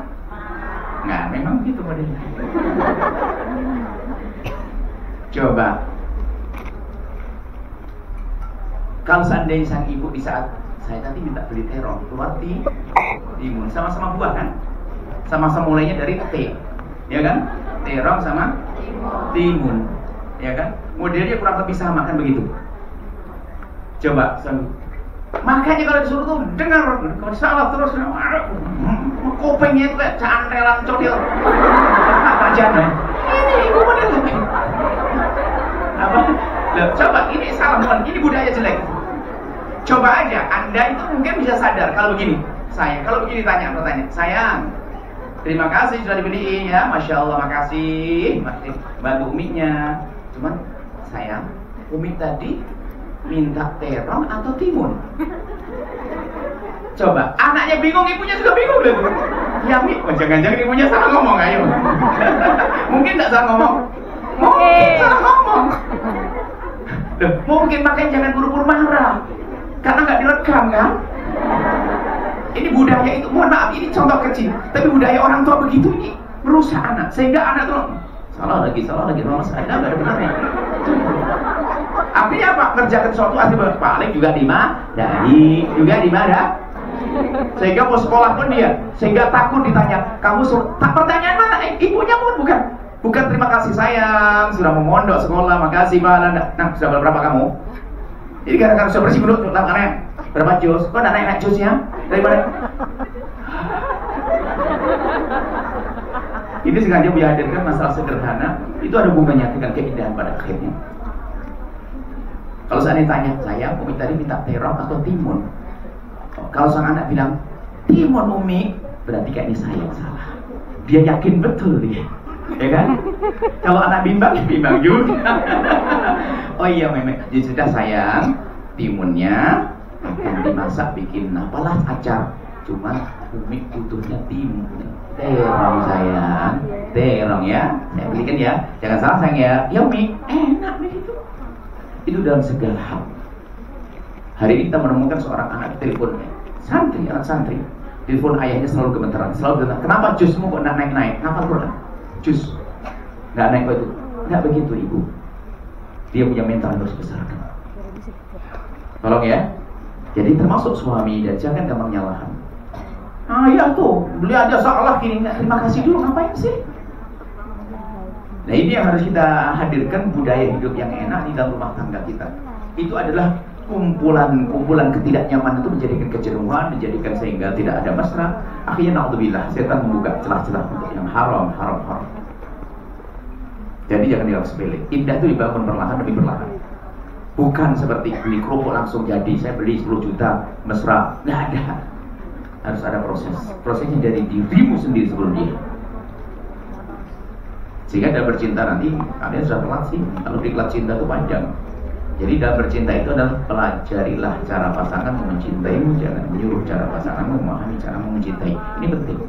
Nggak, memang gitu modelnya. Coba, kalau seandainya sang ibu di saat saya tadi minta beli terong, keluar timun, sama-sama buah kan? Sama-sama mulainya dari T, ya kan? Terong sama timun, ya kan? Modelnya kurang lebih sama kan begitu? Coba, makanya kalau disuruh tuh dengar, kalau salah terus, kupingnya itu kayak cantelan codil. Apa aja ini ibu model apa? Loh, coba ini salah mohon, ini budaya jelek. Coba aja, Anda itu mungkin bisa sadar kalau begini. Kalau begini tanya, sayang, terima kasih sudah dibeliin ya, masya Allah, makasih, bantu Uminya. Cuman sayang, Umi tadi minta terong atau timun? Coba, anaknya bingung, ibunya juga bingung deh. Ya Mi, jangan-jangan ibunya salah ngomong, ayo. Mungkin nggak salah ngomong. Mungkin salah ngomong. Loh, mungkin makanya jangan buru-buru marah, karena nggak direkam kan? Ini budaya itu, mohon maaf, ini contoh kecil, tapi budaya orang tua begitu ini merusak anak, sehingga anak tuh salah lagi, mama saya nggak ada benarnya. Artinya apa? Kerjakan sesuatu artinya paling juga dimarahi, sehingga mau sekolah pun dia, sehingga takut ditanya, kamu tak pertanyaan mana? Ibunya pun bukan terima kasih sayang sudah memondok sekolah, makasih Pak. Nah, sudah berapa kamu? Jadi gara-gara sudah bersih menurut anaknya berapa jus? Kok enggak naik jusnya? Daripada ini sengaja dihadirkan masalah sederhana, itu ada hubungannya dengan keindahan pada akhirnya. Kalau saya tanya, sayang, Umi tadi minta terong atau timun? Kalau sang anak bilang timun Umi, berarti kayaknya saya yang salah. Dia yakin betul dia, ya kan? Kalau anak bimbang juga. Oh iya Memek, jadi sudah sayang, timunnya akan dimasak bikin apalah acar. Cuma Umi butuhnya timun. Terong sayang, terong ya. Saya belikan ya. Jangan salah sayang ya. Ya Umi, enak begitu. Itu dalam segala hal. Hari ini kita menemukan seorang anak telepon anak santri. Telepon ayahnya selalu gemetaran. Kenapa jusmu kok nggak naik-naik? Kenapa Quran? Jus nggak naik itu? Nggak begitu ibu. Dia punya mental yang harus besarkan. Tolong ya. Jadi termasuk suami dan jangan gampang nyalahan. Ya tuh, beli aja salah gini, terima kasih dulu, ngapain sih? Nah ini yang harus kita hadirkan, budaya hidup yang enak di dalam rumah tangga kita. Itu adalah kumpulan ketidaknyamanan itu menjadikan kejenuhan, menjadikan sehingga tidak ada mesra. Akhirnya naudzubillah, setan membuka celah-celah untuk yang haram. Jadi jangan dianggap sepele. Indah itu dibangun perlahan demi perlahan. Bukan seperti beli kerupuk langsung jadi, saya beli 10 juta mesra. Nggak ada. Harus ada proses. Prosesnya dari dirimu sendiri sebelum dia. Sehingga dalam bercinta nanti kalian sudah terlatih. Kalau diklat cinta itu panjang. Jadi dalam bercinta itu adalah pelajarilah cara pasangan mencintaimu, jangan menyuruh cara pasanganmu memahami cara mencintai. Ini penting.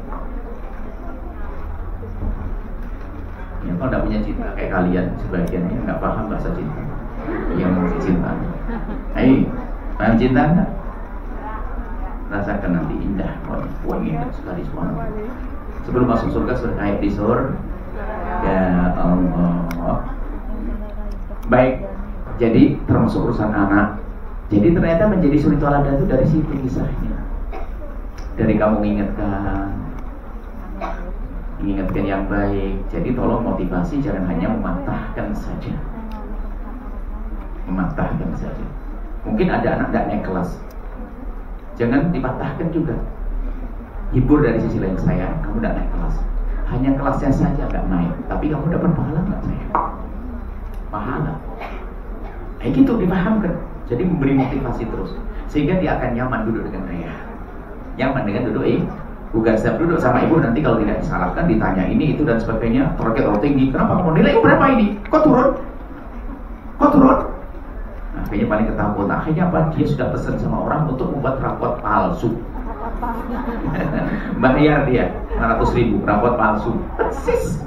Ya, kalau tidak punya cinta kayak kalian sebagian yang nggak paham bahasa cinta, yang mungkin cinta. Ayo, paham cinta nggak? Rasakan nanti indah, indah sekali subhanallah. Sebelum masuk surga sudah kayak di surga. Ya Allah. Baik. Jadi termasuk urusan anak. Jadi ternyata menjadi suri teladan itu dari situ kisahnya. Dari kamu mengingatkan yang baik. Jadi tolong motivasi jangan hanya mematahkan saja. Mungkin ada anak gak naik kelas, jangan dipatahkan juga. Hibur dari sisi lain, sayang, kamu gak naik kelas. Hanya kelasnya saja gak naik, tapi kamu dapat pahala gak sayang? Pahala. Kayak gitu dipahamkan. Jadi memberi motivasi terus, sehingga dia akan nyaman duduk dengan ayah, nyaman dengan duduk bukan setiap duduk sama ibu nanti kalau tidak disalahkan ditanya ini itu dan sebagainya, target tinggi. Kenapa kamu nilai berapa ini? Kok turun? Nah, akhirnya paling ketahuan. Akhirnya apa? Dia sudah pesan sama orang untuk membuat rapot palsu. Bayar dia 500.000 rapot palsu. Persis.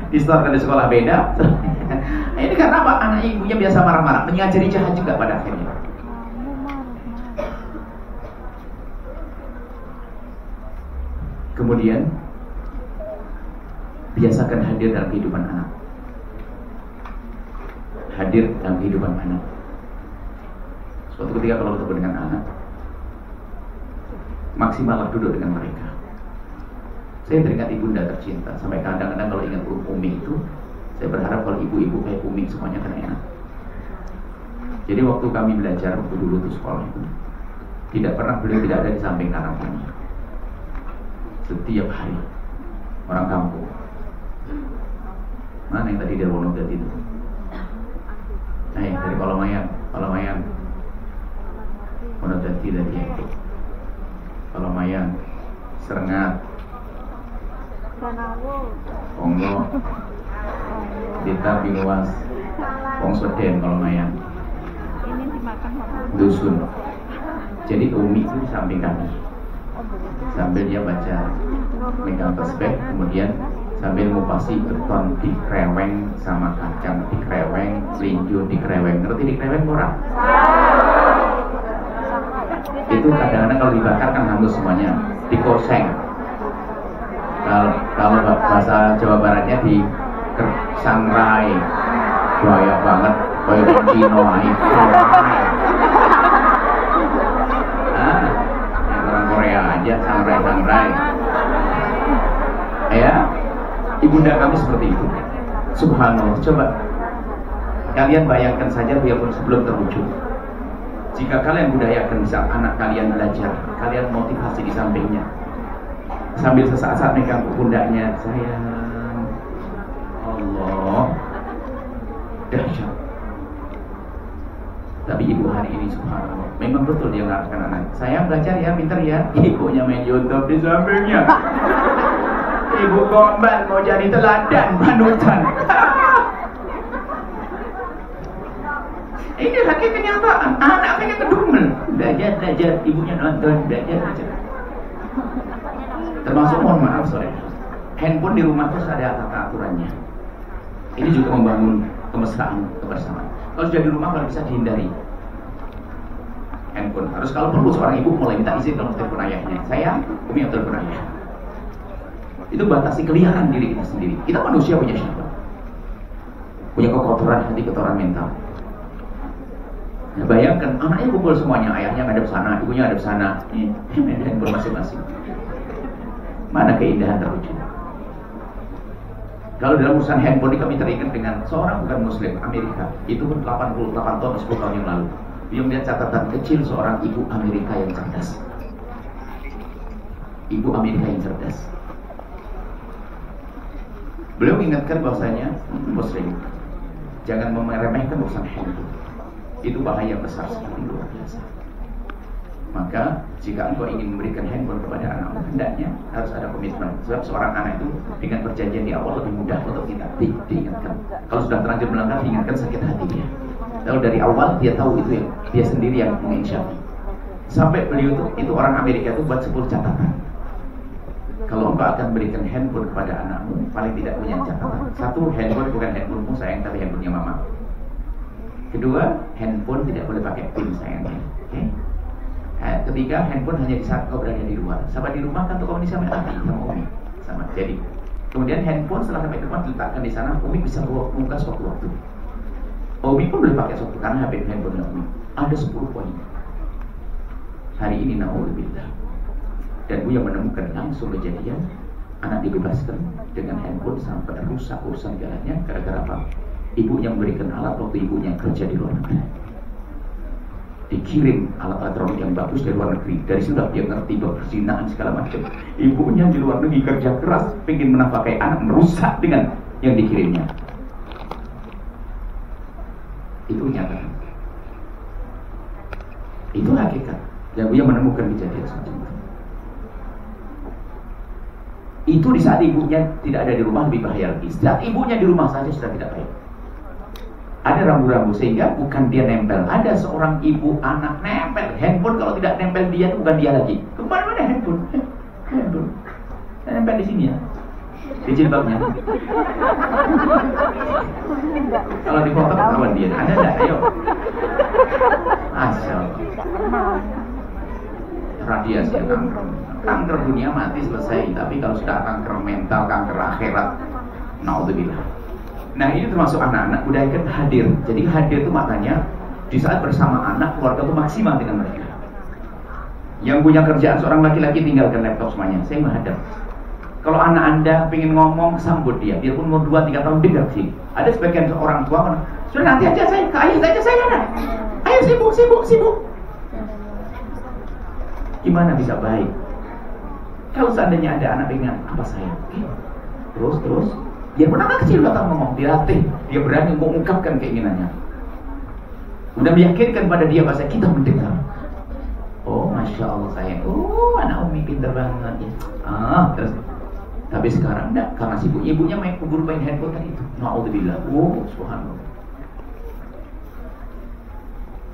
Distorkan di sekolah beda. Ini karena apa? Anak ibunya biasa marah-marah, mengajari jahat juga pada akhirnya. Kemudian biasakan hadir dalam kehidupan anak. Hadir dalam kehidupan anak. Suatu ketika kalau bertemu dengan anak, maksimallah duduk dengan mereka. Saya teringat ibunda tercinta. Sampai kadang-kadang kalau ingat Umi itu, saya berharap kalau ibu-ibu kayak Umi semuanya kan enak. Jadi waktu kami belajar, waktu dulu tuh sekolah itu, tidak pernah beliau tidak ada di samping kanan kami. Setiap hari. Orang kampung. Mana yang tadi dari Wonogiri itu? Dari Kolomayan. Wonogiri tadi itu. Kolomayan, Serengat, Ponggo, Dita Biluas, Pongseden, Kolomayan, Dusun. Jadi Umi itu di samping kami, sambil dia baca megang tasbih, kemudian sambil ngupasi beton di kreweng sama kacang di kreweng, linju di kreweng. Ngerti di kreweng ora? Itu kadang-kadang kalau dibakar kan hangus semuanya, dikoseng. Kalau bahasa Jawa Baratnya di sangrai, bahaya banget, kayak Cino itu. Orang Korea aja sangrai. Ya, ibunda kami seperti itu. Subhanallah. Coba kalian bayangkan saja, biarpun sebelum terwujud. Jika kalian budayakan bisa anak kalian belajar, kalian motivasi di sampingnya, sambil sesaat-saat megang pundaknya, sayang, Allah, dahsyat. Tapi ibu hari ini subhanallah, memang betul dia mengarahkan anak. Sayang belajar ya, pinter ya. Ibunya main YouTube di sampingnya. Ibu gombal mau jadi teladan, panutan. Ini lagi kenyataan. Anak pengen kedumel. Belajar, ibunya nonton, belajar. Termasuk, mohon maaf sorry, handphone di rumah terus ada aturannya. Ini juga membangun kemesraan, kebersamaan. Kalau sudah di rumah kalau bisa dihindari handphone. Harus kalau perlu seorang ibu mulai minta izin kalau telepon ayahnya. Saya, Umi yang telepon ayah. Itu batasi keliaran diri kita sendiri. Kita manusia punya syahwat, punya kekotoran hati, kotoran mental. Nah, bayangkan anaknya kumpul semuanya, ayahnya ngadep sana, ibunya ngadep sana, handphone masing-masing. Mana keindahan terwujud? Kalau dalam urusan handphone ini kami teringat dengan seorang bukan muslim Amerika. Itu pun 88 tahun, 10 tahun yang lalu. Dia melihat catatan kecil seorang ibu Amerika yang cerdas. Ibu Amerika yang cerdas. Beliau mengingatkan bahwasanya muslim jangan meremehkan urusan handphone. Itu bahaya besar sekali, luar biasa. Maka jika engkau ingin memberikan handphone kepada anakmu, hendaknya harus ada komitmen. Sebab seorang anak itu dengan perjanjian di awal lebih mudah untuk kita diingatkan. Kalau sudah terlanjur melanggar, diingatkan sakit hati dia. Kalau dari awal dia tahu itu yang dia sendiri yang menginsyafi. Sampai beliau itu orang Amerika itu buat 10 catatan. Kalau engkau akan berikan handphone kepada anakmu, paling tidak punya catatan. Satu, handphone bukan handphonemu sayang, tapi handphonenya mama. Kedua, handphone tidak boleh pakai PIN sayangnya. Okay? Ketiga, handphone hanya di saat kau berada di luar. Sampai di rumah kan tuh komunikasi sama Ati, sama Umi, sama. Jadi, kemudian handphone setelah sampai ke rumah diletakkan di sana, Umi bisa buka sewaktu-waktu. Umi pun boleh pakai sewaktu karena HP handphone Umi. Ada 10 poin. Hari ini na'udzubillah. Dan Buya menemukan langsung kejadian anak dibebaskan dengan handphone sampai rusak urusan jalannya gara-gara apa? Ibunya memberikan alat waktu ibunya kerja di luar negeri. Dikirim alat elektronik yang bagus dari luar negeri. Dari sudah dia ngerti perzinaan segala macam. Ibunya di luar negeri kerja keras, pengen menafkahi anak, merusak dengan yang dikirimnya. Itu nyata. Itu hakikat. Dan Buya menemukan kejadian semacam itu. Itu di saat ibunya tidak ada di rumah lebih bahaya lagi. Saat ibunya di rumah saja sudah tidak baik. Ada rambu-rambu sehingga bukan dia nempel. Ada seorang ibu anak nempel handphone, kalau tidak nempel dia itu bukan dia lagi. Kemana-mana handphone. Handphone. Nempel di sini ya. Di jilbabnya. Kalau di foto ketahuan dia. Ada enggak? Ayo. Masya Allah. Radiasi kanker. Kanker dunia mati selesai. Tapi kalau sudah kanker mental, kanker akhirat, naudzubillah. Nah ini termasuk anak-anak budayakan hadir. Jadi hadir itu maknanya di saat bersama anak, keluarga itu maksimal dengan mereka. Yang punya kerjaan seorang laki-laki tinggalkan laptop semuanya. Saya menghadap. Kalau anak Anda pengen ngomong, sambut dia. Biarpun umur 2-3 tahun, dengar sih. Ada sebagian orang tua, sudah nanti aja saya, ke ayah saja saya ada. Ayo sibuk. Gimana bisa baik? Kalau seandainya ada anak pengen apa saya? Terus. Biarpun anak kecil datang ngomong, dilatih. Dia berani mengungkapkan keinginannya. Udah meyakinkan pada dia bahasa kita mendengar. Oh, Masya Allah sayang. Oh, anak Umi pintar banget ya. Terus. Tapi sekarang enggak, karena sibuk. Ibunya keburu main handphone tadi itu. Na'udzubillah. Oh, subhanallah.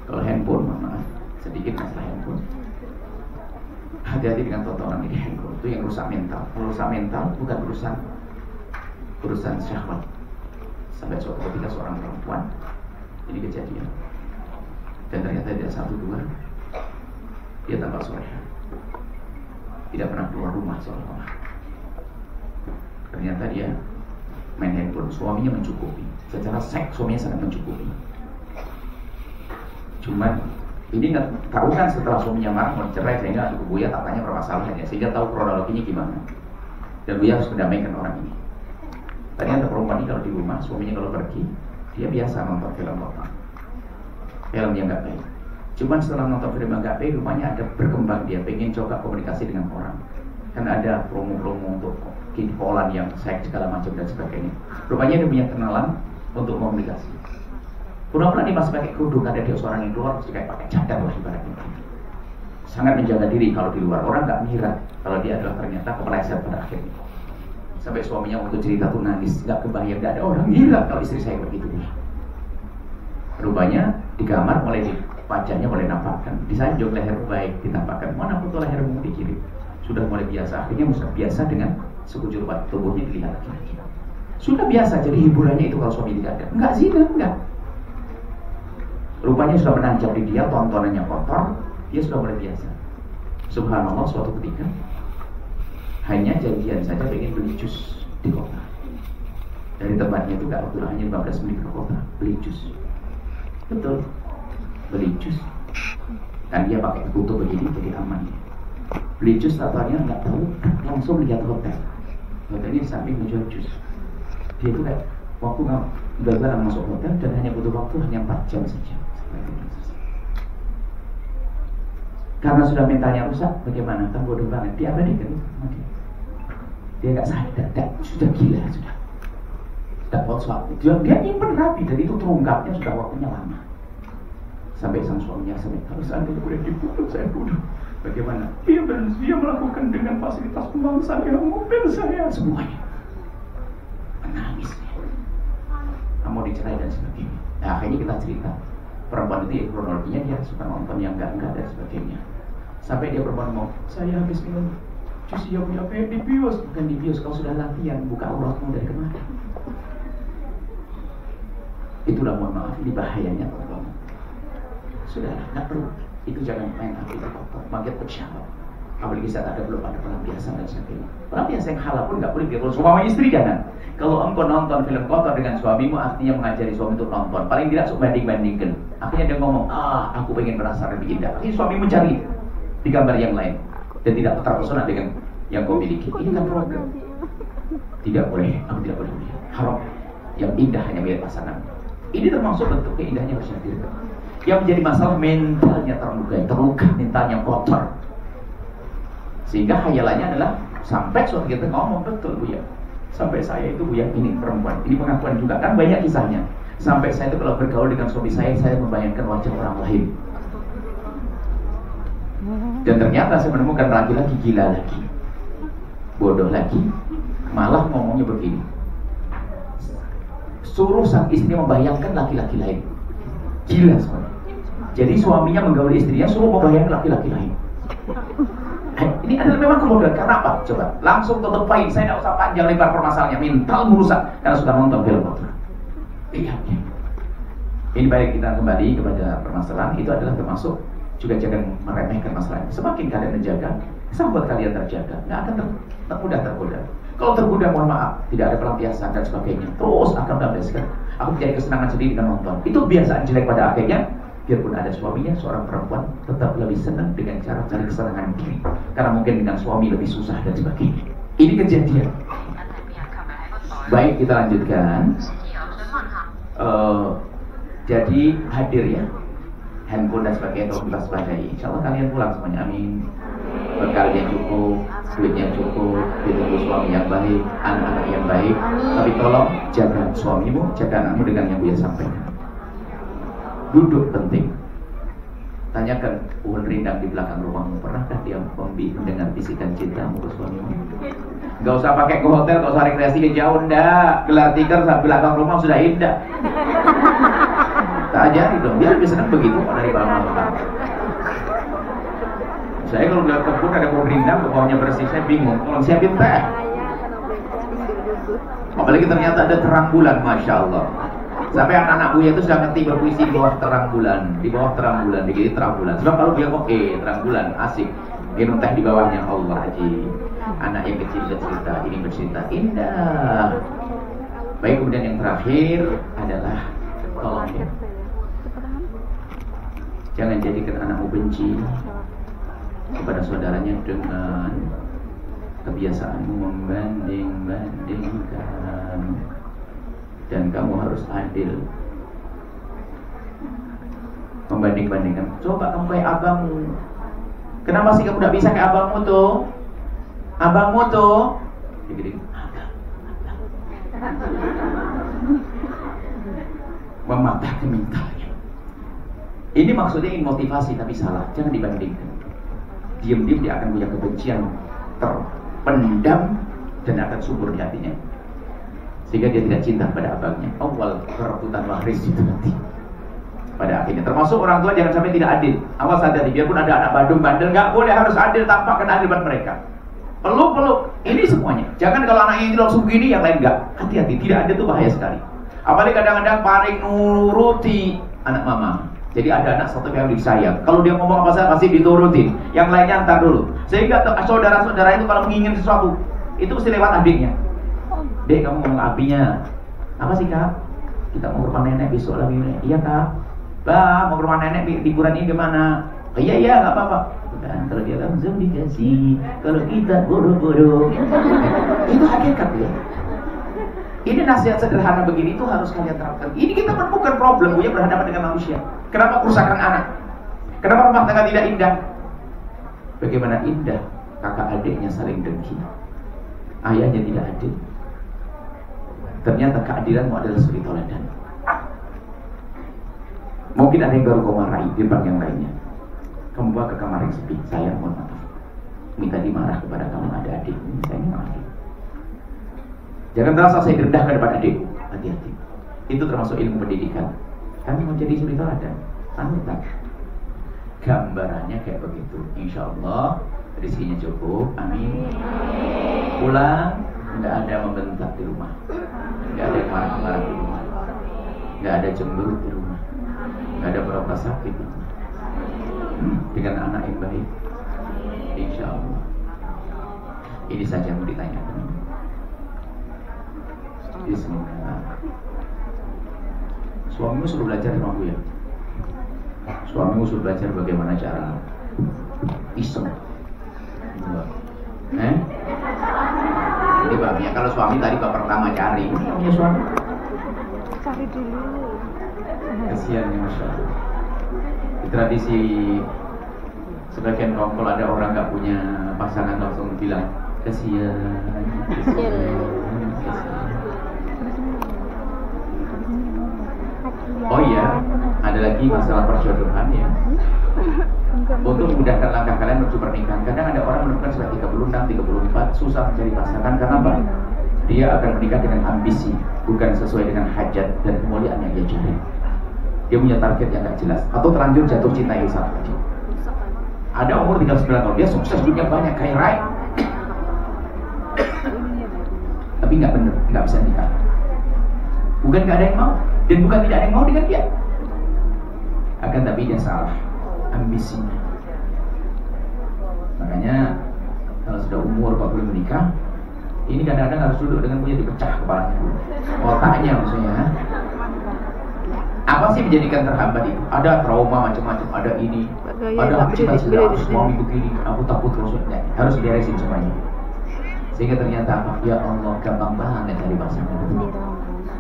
Kalau handphone, maaf, sedikit masalah handphone. Hati-hati dengan tontonan di handphone. Itu yang rusak mental. Kalau rusak mental, bukan urusan syahwat. Sampai suatu ketika seorang perempuan, ini kejadian. Dan ternyata dia 1-2. Dia tampak soleha, tidak pernah keluar rumah seolah-olah. Ternyata dia main handphone. Suaminya mencukupi. Secara seks suaminya sangat mencukupi. Cuman ini nggak tahu kan setelah suaminya marah mau cerai, sehingga Buya tak tanya permasalahannya, sehingga tahu kronologinya gimana. Dan Buya harus mendamaikan orang ini. Ternyata perempuan ini kalau di rumah, suaminya kalau pergi, dia biasa nonton film horor, film yang nggak baik. Cuman setelah nonton film yang nggak baik, rupanya ada berkembang, dia pengen coba komunikasi dengan orang. Kan ada promo-promo untuk kipolan yang seks segala macam dan sebagainya. Rupanya dia punya kenalan untuk komunikasi. Pura-pura dia masih pakai kerudung, ada dia seorang yang keluar, kayak pakai cadar lah ibaratnya. Sangat menjaga diri kalau di luar, orang nggak mengira kalau dia adalah ternyata kepeleset pada akhirnya. Sampai suaminya waktu cerita tuh nangis, nggak kebayang, nggak ada orang ngira kalau istri saya begitu. Rupanya di kamar mulai wajahnya mulai nampakkan, disanjung leher baik ditampakkan, mana foto lehermu dikirim. Sudah mulai biasa, akhirnya biasa dengan sekujur tubuhnya dilihat lagi. Sudah biasa, jadi hiburannya itu kalau suami tidak ada. Enggak zina, enggak. Rupanya sudah menancap di dia, tontonannya kotor, dia sudah mulai biasa. Subhanallah, suatu ketika hanya janjian saja pengen beli jus di kota. Dari tempatnya itu gak waktu hanya 15 menit ke kota, beli jus. Betul, beli jus. Dan dia pakai tutup begini jadi aman. Beli jus tatoannya nggak tahu, langsung lihat hotel. Hotelnya samping menjual jus. Dia itu kayak waktu nggak masuk hotel dan hanya butuh waktu hanya 4 jam saja. Karena sudah mentalnya rusak, bagaimana? Kan bodoh banget. Dia abadikan itu. Dia nggak sadar, sudah gila sudah. Dapat suatu. Dia nyimpen rapi dan itu terungkapnya sudah waktunya lama. Sampai sang suaminya kalau seandainya boleh dibunuh, saya bunuh. Bagaimana? Dia melakukan dengan fasilitas pembangsaan yang mobil saya semuanya. Menangis dia. Mau dicerai dan sebagainya. Nah akhirnya kita cerita perempuan itu ya kronologinya dia suka nonton yang enggak dan sebagainya. Sampai dia perempuan mau, saya habis minum jus yang punya di bios. Bukan di bios, kalau sudah latihan buka aurat mau dari kemana? Itulah mohon maaf, ini bahayanya teman-teman. Sudah, nggak perlu. Itu jangan main hati kotor, makin bersyawat. Apalagi saat belum ada pelampiasan dan sebagainya. Pelampiasan yang halal pun nggak boleh diatur suami istri jangan. Kalau engkau nonton film kotor dengan suamimu, artinya mengajari suami untuk nonton. Paling tidak banding-bandingkan. Akhirnya dia ngomong, aku pengen merasa lebih indah. Akhirnya suami mencari di gambar yang lain dan tidak terpesona dengan yang kau miliki. Ini kan problem. Tidak boleh, aku tidak boleh melihat. Haram. Yang indah hanya milik pasangan. Ini termasuk bentuk keindahannya bersyadir. Yang menjadi masalah mentalnya terluka, mentalnya kotor. Sehingga hayalannya adalah sampai suatu kita ngomong betul Bu ya. Sampai saya itu Bu ya, ini perempuan, ini pengakuan juga kan banyak kisahnya. Sampai saya itu kalau bergaul dengan suami saya membayangkan wajah orang lain. Dan ternyata saya menemukan laki-laki gila lagi, bodoh lagi, malah ngomongnya begini. Suruh sang istri membayangkan laki-laki lain. Gila semua. Jadi suaminya menggauli istrinya suruh membayangkan laki-laki lain. Ini adalah memang kemudahan. Karena apa? Coba langsung tutup poin. Saya tidak usah panjang lebar permasalahannya. Mental merusak karena sudah nonton film kotor. Iya. Ini baik kita kembali kepada permasalahan. Itu adalah termasuk juga jangan meremehkan masalahnya. Semakin kalian menjaga, sahabat kalian terjaga, nggak akan mudah tergoda. Kalau tergoda, mohon maaf, tidak ada pelampiasan dan sebagainya. Terus akan melampiaskan. Aku mencari kesenangan sendiri dengan nonton. Itu biasaan jelek pada akhirnya Biarpun ada suaminya, seorang perempuan tetap lebih senang dengan cara cari kesenangan diri, karena mungkin dengan suami lebih susah dan sebagainya. Ini kejadian. Baik, kita lanjutkan. Jadi hadir ya, handphone dan sebagainya tolong diwaspadai. Insya Allah kalian pulang semuanya, amin. Bekalnya cukup, duitnya cukup, ditunggu suami yang baik, anak-anak yang baik. Tapi tolong jaga suamimu, jaga anakmu dengan yang Buya sampaikan. Duduk penting. Tanyakan pohon rindang di belakang rumahmu, pernahkah dia mendengar bisikan cintamu ke suamimu? Gak usah pakai ke hotel, gak usah rekreasi ke jauh, ndak. Gelar tikar di belakang rumah sudah indah. Tak ajari dong, dia lebih senang begitu dari malam-malam. Saya kalau udah kebun ada pohon rindang, bawahnya bersih, saya bingung. Tolong siapin teh. Apalagi ternyata ada terang bulan, masya Allah. Sampai anak-anak Buya itu sudah ngerti berpuisi di bawah terang bulan, di bawah terang bulan, di terang bulan. Sebab kalau Buya kok terang bulan asik, minum teh di bawahnya, Allah haji. Anak yang kecil bercerita, ini bercerita indah. Baik, kemudian yang terakhir adalah tolong ya, jangan jadikan anakmu benci kepada saudaranya dengan kebiasaanmu membanding-bandingkan. Dan kamu harus adil. Membanding-bandingkan. Coba kamu kayak abangmu. Kenapa sih kamu tidak bisa kayak abangmu tuh? Abangmu tuh gini-gini. Mematahkan mentalnya. Ini maksudnya ingin motivasi, tapi salah. Jangan dibandingkan. Diam-diam dia akan punya kebencian terpendam dan akan subur di hatinya, sehingga dia tidak cinta pada abangnya. Awal perebutan waris itu nanti pada akhirnya. Termasuk orang tua jangan sampai tidak adil. Awas sadari, biarpun ada anak bandung bandel, nggak boleh harus adil tanpa keadilan mereka. Peluk-peluk, ini semuanya. Jangan kalau anaknya itu langsung begini, yang lain nggak. Hati-hati, tidak adil itu bahaya sekali. Apalagi kadang-kadang paling nuruti anak mama. Jadi ada anak satu yang disayang. Kalau dia ngomong apa saja pasti diturutin. Yang lainnya ntar dulu. Sehingga saudara-saudara itu kalau menginginkan sesuatu, itu mesti lewat adiknya. Dek, kamu ngomong abinya. Apa sih kak? Kita mau ke rumah nenek besok lagi. Iya kak. Bah, mau ke rumah nenek liburan ini gimana? Oh, iya nggak apa-apa. Dan kalau dia langsung dikasih, kalau kita bodoh-bodoh. Itu hakikat ya. Ini nasihat sederhana begini itu harus kalian terapkan. Ini kita menemukan problem Buya berhadapan dengan manusia. Kenapa kerusakan anak? Kenapa rumah tangga tidak indah? Bagaimana indah kakak adiknya saling dengki, ayahnya tidak adil. Ternyata keadilanmu adalah suri toladan. Mungkin ada yang baru kau marahi di depan yang lainnya. Kamu bawa ke kamar yang sepi. Saya mohon maaf, minta dimarah kepada kamu ada adik. Saya maafin. Jangan merasa saya direndahkan kepada adikku. Hati-hati. Itu termasuk ilmu pendidikan. Kami mau jadi suri toladan. Panutan. Gambarannya kayak begitu. Insya Allah rezekinya cukup. Amin. Pulang, nggak ada membentak di rumah, nggak ada marah-marah di rumah, nggak ada cemberut di rumah, nggak ada pura-pura sakit di rumah. Dengan anak yang baik, insya Allah. Ini saja yang mau ditanyakan. Bismillah. Suamimu suruh belajar sama Buya. Suamimu suruh belajar bagaimana cara iseng. Ini babnya. Kalau suami tadi bab pertama cari. Ini punya suami. Cari dulu. Kasihan ya, Masya Allah. Di tradisi sebagian kaum kalau ada orang nggak punya pasangan langsung bilang kasihan. Oh iya, ada lagi masalah perjodohan ya. Untuk memudahkan langkah kalian menuju pernikahan. Kadang ada orang menemukan sudah 36, 34 susah mencari pasangan karena apa? Dia akan menikah dengan ambisi, bukan sesuai dengan hajat dan kemuliaan yang dia cari. Dia punya target yang gak jelas atau terlanjur jatuh cinta yang salah aja. Ada umur 39 tahun, dia sukses, duitnya banyak, kaya raya, tapi nggak bener, nggak bisa nikah. Bukan nggak ada yang mau, dan bukan tidak ada yang mau dengan dia. Akan tapi dia salah ambisinya. Makanya kalau sudah umur 40 menikah, ini kadang-kadang harus duduk dengan punya dipecah kepalanya dulu, otaknya maksudnya. Apa sih menjadikan terhambat itu? Ada trauma macam-macam, ada ini, ada cita-cita suami begini, aku takut Rasulnya. Harus beresin semuanya. Sehingga ternyata apa? Ya Allah, gampang banget cari pasangan,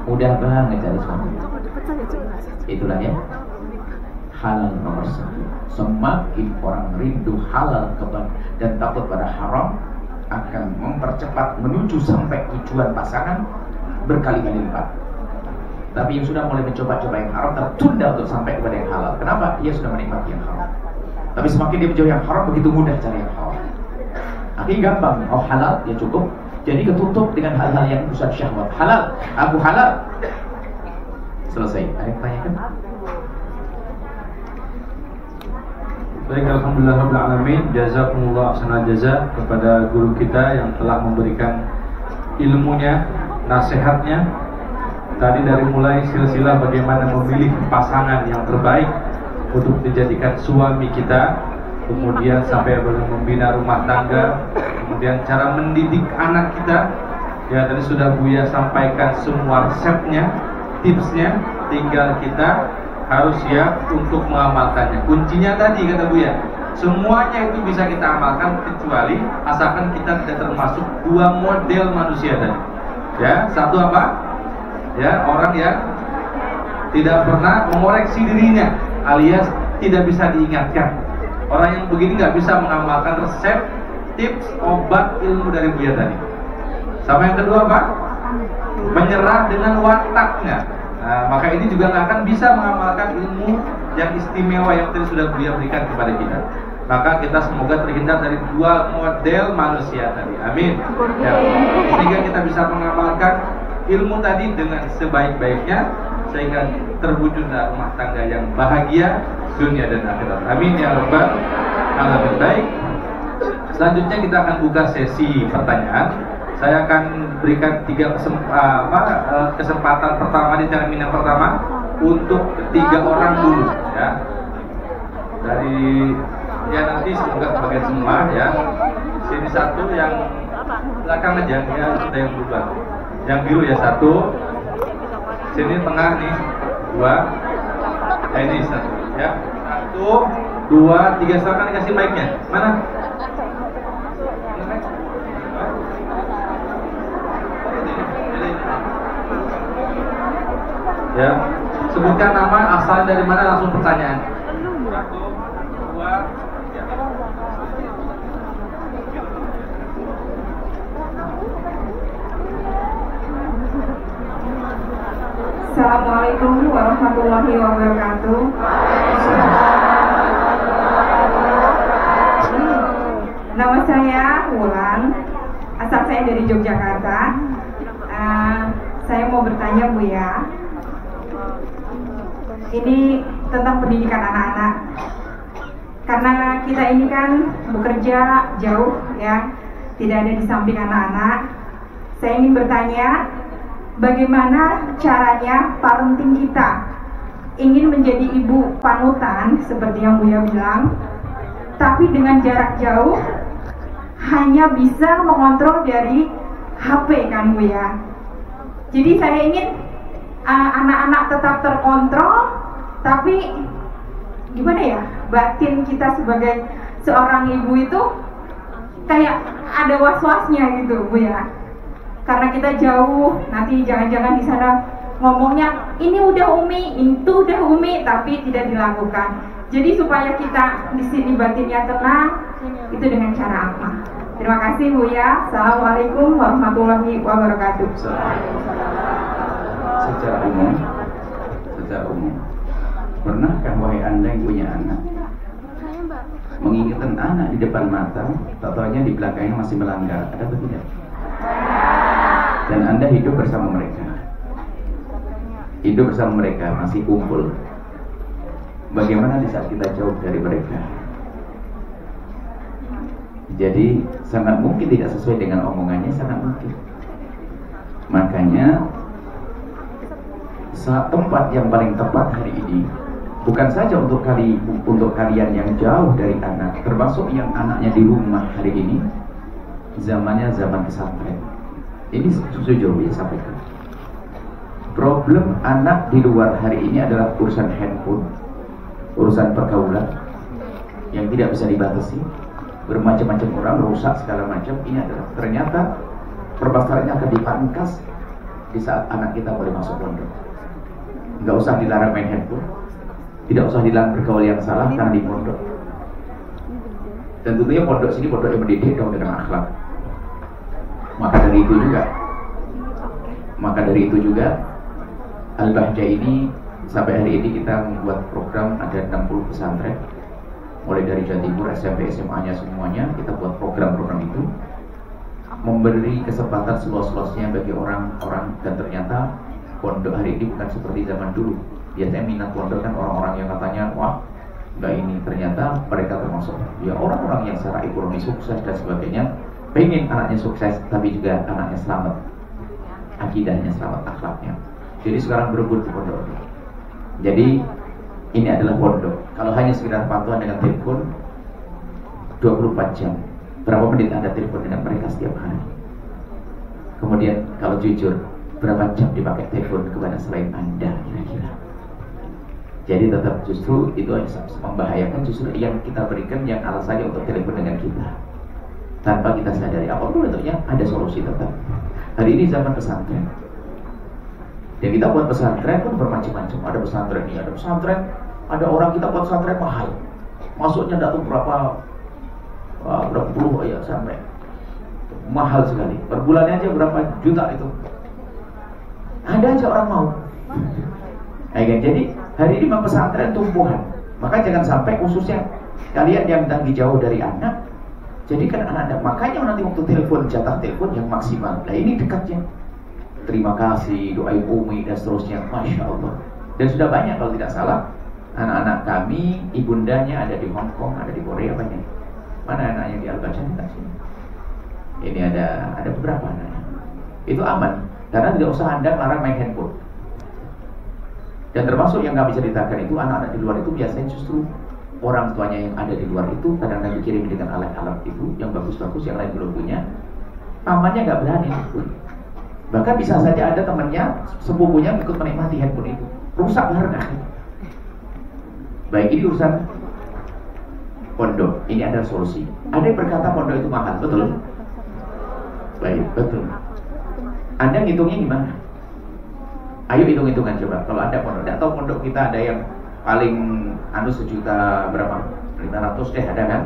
mudah banget cari suami. Itulah ya halal nomor satu. Semakin orang rindu halal dan takut pada haram, akan mempercepat menuju sampai tujuan pasangan berkali-kali lipat. Tapi yang sudah mulai mencoba-coba yang haram tertunda untuk sampai kepada yang halal. Kenapa? Dia sudah menikmati yang haram. Tapi semakin dia menjauhi yang haram, begitu mudah cari yang halal. Akhirnya gampang, oh halal, ya cukup. Jadi ketutup dengan hal-hal yang pusat syahwat. Halal, aku halal. Selesai. Ada yang tanyakan? Baik, alhamdulillah rabbil alamin. Jazakumullah ahsanal jaza kepada guru kita yang telah memberikan ilmunya, nasihatnya. Tadi dari mulai silsilah bagaimana memilih pasangan yang terbaik untuk dijadikan suami kita, kemudian sampai membina rumah tangga, kemudian cara mendidik anak kita. Ya, tadi sudah Buya sampaikan semua resepnya, tipsnya, tinggal kita harus siap untuk mengamalkannya. Kuncinya tadi kata Buya, semuanya itu bisa kita amalkan kecuali asalkan kita tidak termasuk dua model manusia tadi. Ya, satu apa? Ya, orang yang tidak pernah mengoreksi dirinya, alias tidak bisa diingatkan. Orang yang begini nggak bisa mengamalkan resep, tips, obat, ilmu dari Buya tadi. Sama yang kedua apa? Menyerah dengan wataknya. Nah, maka ini juga nggak akan bisa mengamalkan ilmu yang istimewa yang tadi sudah Buya berikan kepada kita. Maka kita semoga terhindar dari dua model manusia tadi. Amin. Ya. Sehingga kita bisa mengamalkan ilmu tadi dengan sebaik-baiknya, sehingga terwujudlah rumah tangga yang bahagia dunia dan akhirat. Amin ya rabbal alamin. Baik. Selanjutnya kita akan buka sesi pertanyaan. Saya akan berikan kesempatan pertama di termin yang pertama untuk 3 orang dulu ya. Dari ya nanti semoga bagian semua ya. Sini satu, yang belakang aja ya, ada yang berubah. Yang biru ya 1. Sini tengah nih 2. Ini 1 ya. 1, 2, 3. Silakan dikasih mic-nya. Mana? Ya, sebutkan nama, asal dari mana, langsung pertanyaan. 1, 2, 3. Assalamualaikum warahmatullahi wabarakatuh. Nama saya Wulan, asal saya dari Yogyakarta. Saya mau bertanya Buya, ini tentang pendidikan anak-anak. Karena kita ini kan bekerja jauh ya, tidak ada di samping anak-anak. Saya ingin bertanya, bagaimana caranya parenting kita ingin menjadi ibu panutan seperti yang Buya bilang, tapi dengan jarak jauh hanya bisa mengontrol dari HP kan Buya. Jadi saya ingin anak-anak tetap terkontrol, tapi gimana ya, batin kita sebagai seorang ibu itu kayak ada was-wasnya gitu Buya. Karena kita jauh, nanti jangan-jangan di sana ngomongnya ini udah Umi, itu udah Umi, tapi tidak dilakukan. Jadi supaya kita di sini batinnya tenang, itu dengan cara apa? Terima kasih Buya. Assalamualaikum warahmatullahi wabarakatuh. Secara umum, pernahkah wahai Anda yang punya anak menginginkan anak di depan mata, tak taunya di belakangnya masih melanggar, ada atau tidak? Dan Anda hidup bersama mereka, masih kumpul. Bagaimana di saat kita jauh dari mereka? Jadi sangat mungkin tidak sesuai dengan omongannya, sangat mungkin. Makanya tempat yang paling tepat hari ini bukan saja untuk kalian yang jauh dari anak, termasuk yang anaknya di rumah hari ini, zamannya zaman pesantren. Ini jujur ya sampaikan. Problem anak di luar hari ini adalah urusan handphone, urusan pergaulan yang tidak bisa dibatasi, bermacam-macam orang, rusak segala macam. Ini adalah ternyata permasalahannya akan dipangkas di saat anak kita boleh masuk pondok. Nggak usah dilarang main handphone, tidak usah dilarang bergaul yang salah karena di pondok. Dan tentunya pondok sini pondok yang mendidik dong dengan akhlak. Maka dari itu juga Al-Bahjah ini sampai hari ini kita membuat program, ada 60 pesantren mulai dari Jawa Timur, SMP, SMA-nya semuanya kita buat program-program itu, memberi kesempatan seluas-luasnya bagi orang-orang. Dan ternyata pondok hari ini bukan seperti zaman dulu. Biasanya minat pondok kan orang-orang yang katanya wah enggak ini, ternyata mereka termasuk ya orang-orang yang secara ekonomi sukses dan sebagainya, pengen anaknya sukses tapi juga anaknya selamat akidahnya, selamat akhlaknya. Jadi sekarang berebut di pondok. Jadi ini adalah pondok. Kalau hanya sekedar pantauan dengan telepon 24 jam, berapa menit Anda telepon dengan mereka setiap hari? Kemudian kalau jujur, berapa jam dipakai telepon kepada selain Anda kira-kira? Jadi tetap justru itu yang membahayakan, justru yang kita berikan yang alasannya untuk telepon dengan kita tanpa kita sadari apapun bentuknya ada solusi tetap. Hari ini zaman pesantren. Yang kita buat pesantren pun bermacam-macam. Ada pesantren ini, ada pesantren, ada orang kita buat pesantren mahal. Masuknya tidak tahu berapa puluh ya sampai mahal sekali. Per bulannya aja berapa juta itu. Ada aja orang mau. Jadi hari ini pesantren tumbuhan. Maka jangan sampai khususnya kalian yang lagi jauh dari anak, jadikan anak Anda. Makanya nanti waktu telepon, jatah telepon yang maksimal. Nah ini dekatnya. Terima kasih, doain Umi dan seterusnya. Masya Allah. Dan sudah banyak kalau tidak salah anak-anak kami, ibundanya ada di Hong Kong, ada di Korea banyak. Mana anaknya di Al-Bahjah di sini? Ini ada beberapa anaknya. Itu aman karena tidak usah Anda melarang main handphone. Dan termasuk yang kami ceritakan itu anak-anak di luar itu biasanya justru orang tuanya yang ada di luar itu kadang-kadang dikirim dengan alat-alat itu yang bagus-bagus, yang lain belum punya. Pamannya nggak berani. Bahkan bisa saja ada temannya, sepupunya ikut menikmati handphone itu. Rusak harga. Baik, ini urusan pondok. Ini ada solusi. Ada yang berkata pondok itu mahal, betul? Baik, betul. Anda ngitungnya gimana? Ayo hitung-hitungan coba. Kalau ada pondok, tidak tahu pondok kita ada yang paling sejuta berapa? 500 deh ada kan?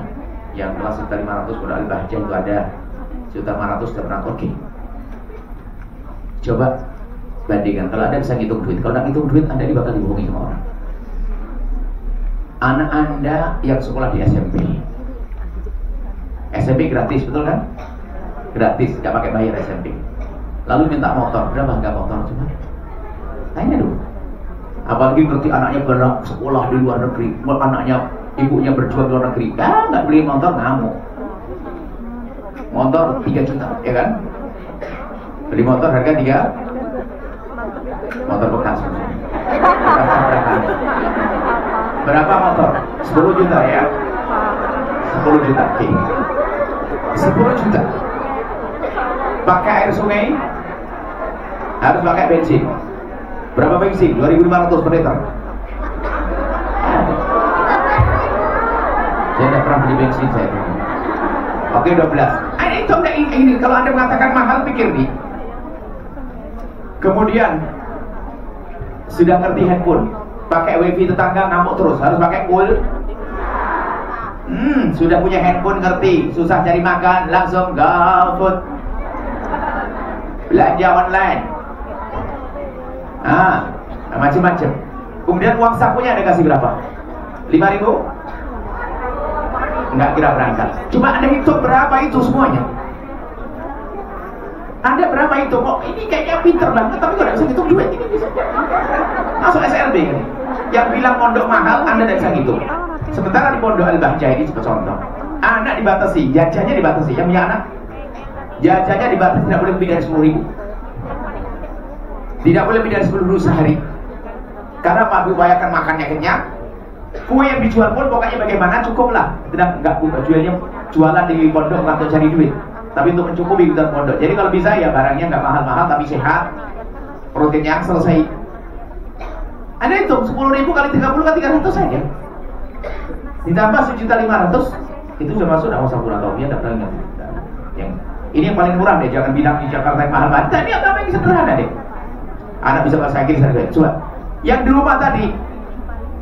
Yang kelas sejuta 500 pondok Al-Bahjah itu ada sejuta 500 dan pernah oke. Coba bandingkan. Kalau Anda bisa ngitung duit, kalau tidak ngitung duit Anda bakal dibohongi sama orang. Anak Anda yang sekolah di SMP gratis, betul kan? Gratis, nggak pakai bayar SMP. Lalu minta motor, berapa harga motor? Coba tanya dulu. Apalagi ngerti anaknya berangkat sekolah di luar negeri, anaknya ibunya berjuang di luar negeri, nggak beli motor, ngamuk. Motor 3 juta, ya kan? Beli motor harga 3, motor bekas. Berapa motor? 10 juta ya? 10 juta, oke. 10 juta. Pakai air sungai, harus pakai bensin. Berapa bensin? 2.500 per liter. Saya tidak pernah beli bensin saya. Oke, 12. Itu ini kalau Anda mengatakan mahal, pikir nih. Kemudian sudah ngerti handphone, pakai wifi tetangga ngamuk terus, harus pakai full. Sudah punya handphone ngerti, susah cari makan, langsung GoFood. Belanja online. Macam-macam. Kemudian uang sakunya Anda kasih berapa? 5.000? Enggak kira berangkat. Cuma Anda hitung berapa itu semuanya. Anda berapa itu? Kok ini kayaknya pinter banget, tapi kok tidak bisa hitung duit ini bisa. Masuk SLB. Yang bilang pondok mahal, Anda tidak bisa hitung. Sementara di pondok Al-Bahjah ini sebagai contoh, anak dibatasi, jajannya dibatasi. Yang punya anak, jajannya dibatasi, tidak boleh lebih dari 10.000. Tidak boleh lebih dari 10.000 sehari. Karena Pak upayakan makannya kenyang. Kue yang dijual pun pokoknya bagaimana cukuplah. Tidak enggak jualan di pondok atau cari duit. Tapi untuk mencukupi kebutuhan pondok. Jadi kalau bisa ya barangnya nggak mahal-mahal tapi sehat, rutinnya selesai. Anda hitung 10.000 kali 30 kan 300 saja. Ditambah 1.500.000 itu sudah masuk dalam sampul atau dia tidak ingat. Yang ini yang paling murah deh, jangan bilang di Jakarta yang mahal banget. Ini apa yang sederhana deh. Anak bisa bahasa Inggris saja. Coba. Yang di rumah tadi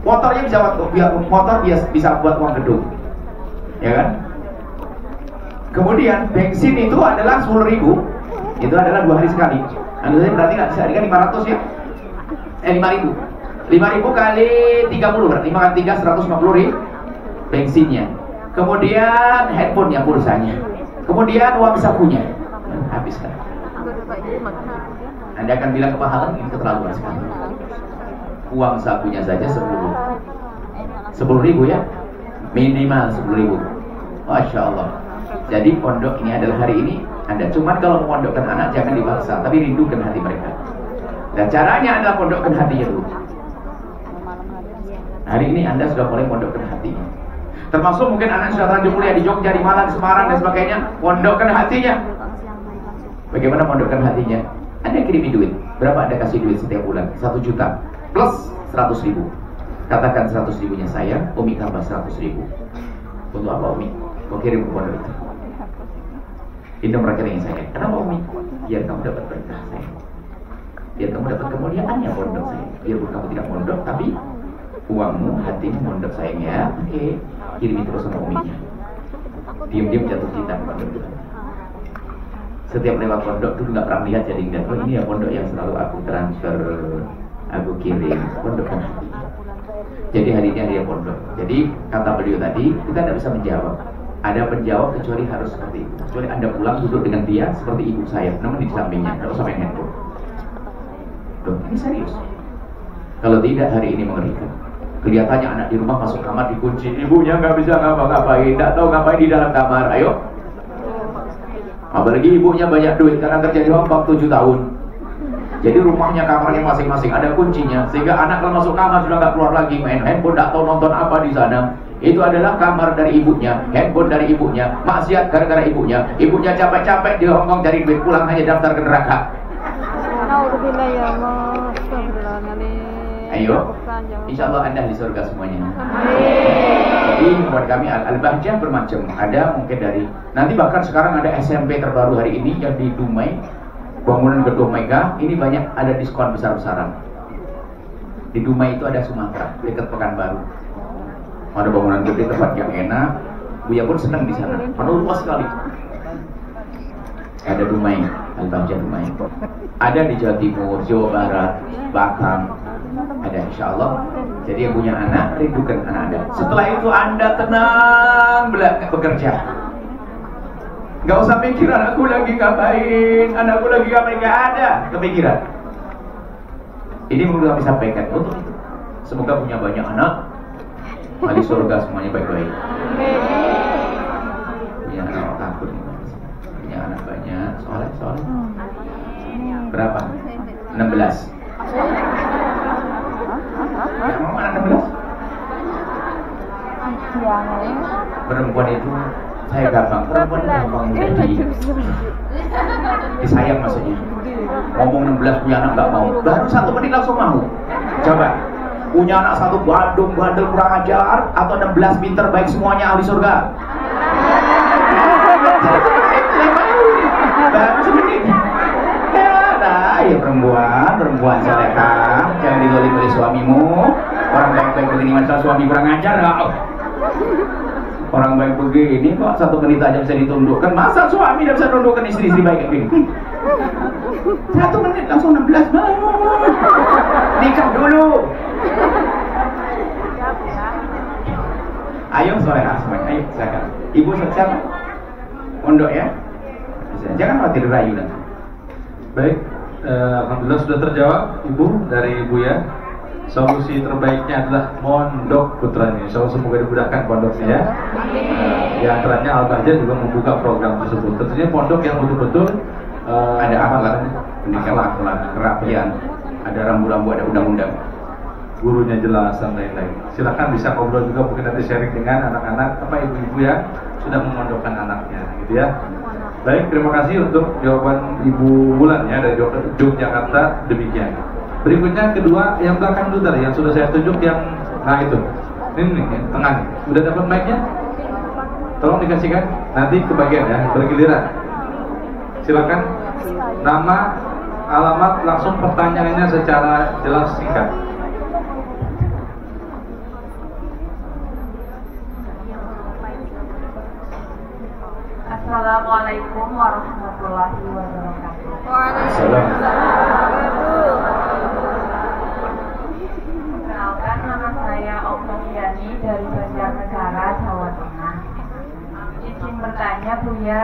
motornya bisa motor bisa buat uang gedung. Ya kan? Kemudian bensin itu adalah 10.000. Itu adalah 2 hari sekali. Anda saya berarti nggak sehari kan 500 ya? 5.000. 5.000 kali 30 berarti 5 kali 3 150.000 bensinnya. Kemudian handphonenya, pulsanya. Kemudian uang sakunya. Habis kan? Anda akan bilang kepahalan ini keterlaluan sekali. Uang sakunya saja 10.000 ya? Minimal 10.000. Masya Allah. Jadi pondok ini adalah hari ini Anda. Cuman kalau memondokkan anak jangan dipaksa, tapi rindukan hati mereka. Dan caranya adalah pondokkan hatinya dulu. Hari ini Anda sudah mulai pondokkan hatinya. Termasuk mungkin anak sudah terlanjur kuliah di Jogja, di Malang, Semarang dan sebagainya. Pondokkan hatinya. Bagaimana pondokkan hatinya? Anda kirimi duit. Berapa Anda kasih duit setiap bulan? 1 juta plus 100.000. Katakan 100.000-nya saya, Umi tambah 100.000. Untuk apa Umi? Kau kirim ke pondok itu. Ini nomor rekening saya. Kenapa Umi? Biar kamu dapat berkah saya. Biar kamu dapat kemuliaannya pondok saya. Biarpun kamu tidak mondok, tapi uangmu, hatimu mondok sayangnya. Oke, kirimi terus sama Uminya. Diam-diam jatuh cinta ke pondok itu. Setiap lewat pondok dulu nggak pernah lihat jadi ingat. Oh ini ya pondok yang selalu aku transfer, aku kirim. Pondok kan hati. Jadi hari ini hari pondok. Jadi kata beliau tadi kita tidak bisa menjawab. Ada penjawab kecuali harus seperti itu. Kecuali Anda pulang duduk dengan dia seperti ibu saya, namun di sampingnya, tidak usah main handphone. Tuh, ini serius. Kalau tidak hari ini mengerikan. Kelihatannya anak di rumah masuk kamar dikunci, ibunya nggak bisa ngapa-ngapain, tidak tahu ngapain di dalam kamar. Ayo. Apalagi ibunya banyak duit karena kerja di Hongkong 7 tahun. Jadi rumahnya kamarnya masing-masing ada kuncinya, sehingga anak kalau masuk kamar sudah nggak keluar lagi main handphone, tidak tahu nonton apa di sana. Itu adalah kamar dari ibunya, handphone dari ibunya, maksiat gara-gara ibunya. Ibunya capek-capek di Hongkong cari duit, pulang hanya daftar ke neraka. Ayo, insya Allah Anda di surga semuanya. Jadi buat kami Al-Bahjah bermacam. Ada mungkin dari nanti bahkan sekarang ada SMP terbaru hari ini yang di Dumai, bangunan gedung Mega. Ini banyak ada diskon besar-besaran. Di Dumai itu ada Sumatera, dekat Pekanbaru. Ada bangunan gede, tempat yang enak. Buya pun senang di sana. Penuh luas sekali. Ada Dumai, Al-Bahjah Dumai. Ada di Jawa Timur, Jawa Barat, Batam. Ada insya Allah. Jadi yang punya anak, rindukan anak Anda. Setelah itu Anda tenang bekerja. Gak usah mikir anakku lagi ngapain, anakku lagi ngapain, gak ada kepikiran. Ini perlu kami sampaikan untuk itu. Semoga punya banyak anak, ahli surga semuanya baik-baik. Punya anak takut, punya anak banyak, soleh. Berapa? 16. Ya, mau anak 16? Perempuan itu saya gampang, perempuan gampang disayang maksudnya. Ngomong 16 punya anak nggak mau, baru 1 menit langsung mau. Coba punya anak 1 bandel kurang ajar atau 16 pinter baik semuanya ahli surga. Baru semenit. Ya perempuan salehah, jangan digolim oleh suamimu. Orang baik-baik begini masa suami kurang ajar nggak? Orang baik begini kok 1 menit aja bisa ditundukkan. Masa suami tidak bisa tundukkan istri-istri baik kayak gini? 1 menit langsung 16 mau. Nikah dulu. Ayo salehah semuanya, ayo silakan. Ibu siapa? Pondok ya? Jangan khawatir rayu nanti. Baik. Alhamdulillah sudah terjawab Ibu dari Ibu ya. Solusi terbaiknya adalah mondok putranya. Insya Allah semoga dimudahkan pondoknya ya. Di antaranya Al-Bahjah juga membuka program tersebut. Tentunya pondok yang betul-betul ada akhlak, pendidikan akhlak, kerapian, ada rambu-rambu, ada undang-undang. Gurunya jelas dan lain-lain. Silakan bisa ngobrol juga mungkin nanti sharing dengan anak-anak apa ibu-ibu ya sudah memondokkan anaknya gitu ya. Baik, terima kasih untuk jawaban Ibu Bulan ya dari Yogyakarta. Demikian. Berikutnya kedua yang belakang dulu tadi yang sudah saya tunjuk yang itu. Ini yang tengah. Udah dapat mic-nya? Tolong dikasihkan. Nanti kebagian ya, bergiliran. Silakan. Nama, alamat, langsung pertanyaannya secara jelas singkat. Assalamualaikum warahmatullahi wabarakatuh. Waalaikumsalam. Perkenalkan, nama saya Oktaviani dari Banjarnegara, Jawa Tengah. Izin bertanya, Buya,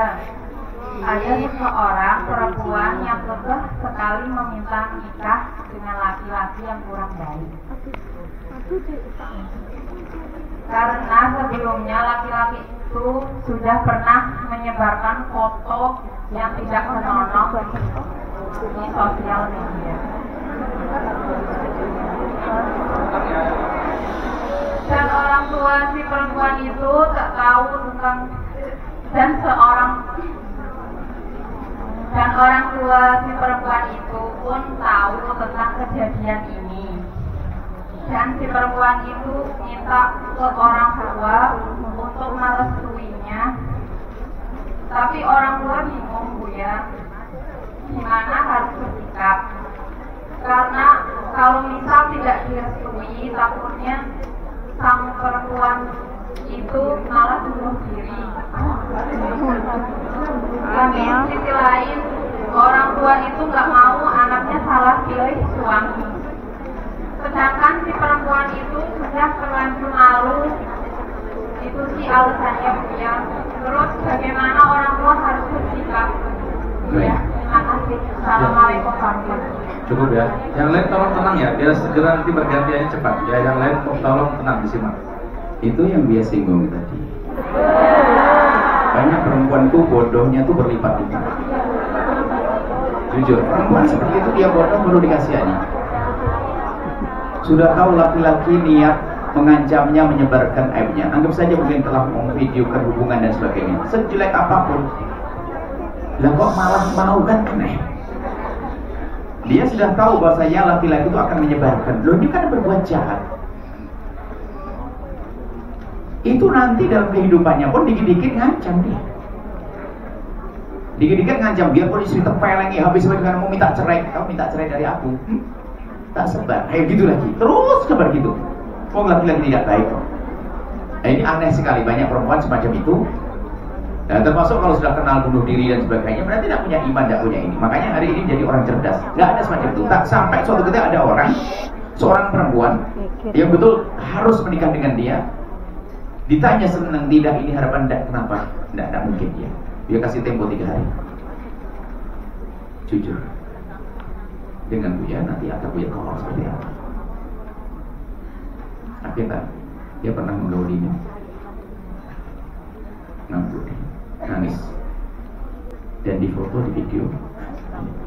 ada seseorang perempuan yang kekeh sekali meminta nikah dengan laki-laki yang kurang baik. Karena sebelumnya laki-laki itu sudah pernah menyebarkan foto yang tidak senonoh di sosial media. Dan orang tua si perempuan itu tak tahu tentang dan orang tua si perempuan itu pun tahu tentang kejadian ini. Dan si perempuan itu minta ke orang tua untuk merestuinya. Tapi orang tua bingung, Buya, gimana harus bersikap. Karena kalau misal tidak direstui, takutnya sang perempuan itu malah bunuh diri. Dan di sisi lain, orang tua itu nggak mau anaknya salah pilih suami. Sedangkan si perempuan itu sudah terlanjur malu. Itu sih alasannya, Buya. Terus bagaimana orang tua harus bersikap? Ya, terima kasih. Assalamualaikum warahmatullahi wabarakatuh. Cukup ya. Yang lain tolong tenang ya, biar segera nanti pergantiannya cepat. Ya, yang lain tolong tenang disimak. Itu yang dia singgung tadi. Banyak perempuan tuh bodohnya tuh berlipat-lipat. Jujur, perempuan seperti itu dia bodoh perlu dikasihani. Sudah tahu laki-laki niat mengancamnya, menyebarkan aibnya. Anggap saja mungkin telah memvideokan hubungan dan sebagainya. Sejelek apapun, lah kok malah mau, kan aneh. Dia sudah tahu bahwasanya laki-laki itu akan menyebarkan. Loh, dia kan berbuat jahat. Itu nanti dalam kehidupannya pun dikit-dikit ngancam dia. Dikit-dikit ngancam, biarpun istri terpelengi habis dengan mau minta cerai. Kamu minta cerai dari aku? Tak sebar, gitu lagi, terus kabar gitu. Oh, laki-laki tidak baik kok. Nah, ini aneh sekali, banyak perempuan semacam itu. Dan termasuk kalau sudah kenal bunuh diri dan sebagainya, berarti tidak punya iman, tidak punya ini. Makanya hari ini jadi orang cerdas. Nggak ada semacam itu. Tak sampai suatu ketika ada orang, seorang perempuan yang betul harus menikah dengan dia. Ditanya senang tidak, ini harapan tidak, kenapa? Tidak mungkin dia. Dia kasih tempo 3 hari. Jujur. Dengan Buya nanti akan Buya ngomong seperti apa. Akhirnya dia pernah menggaulinya, nangis, dan difoto, di video.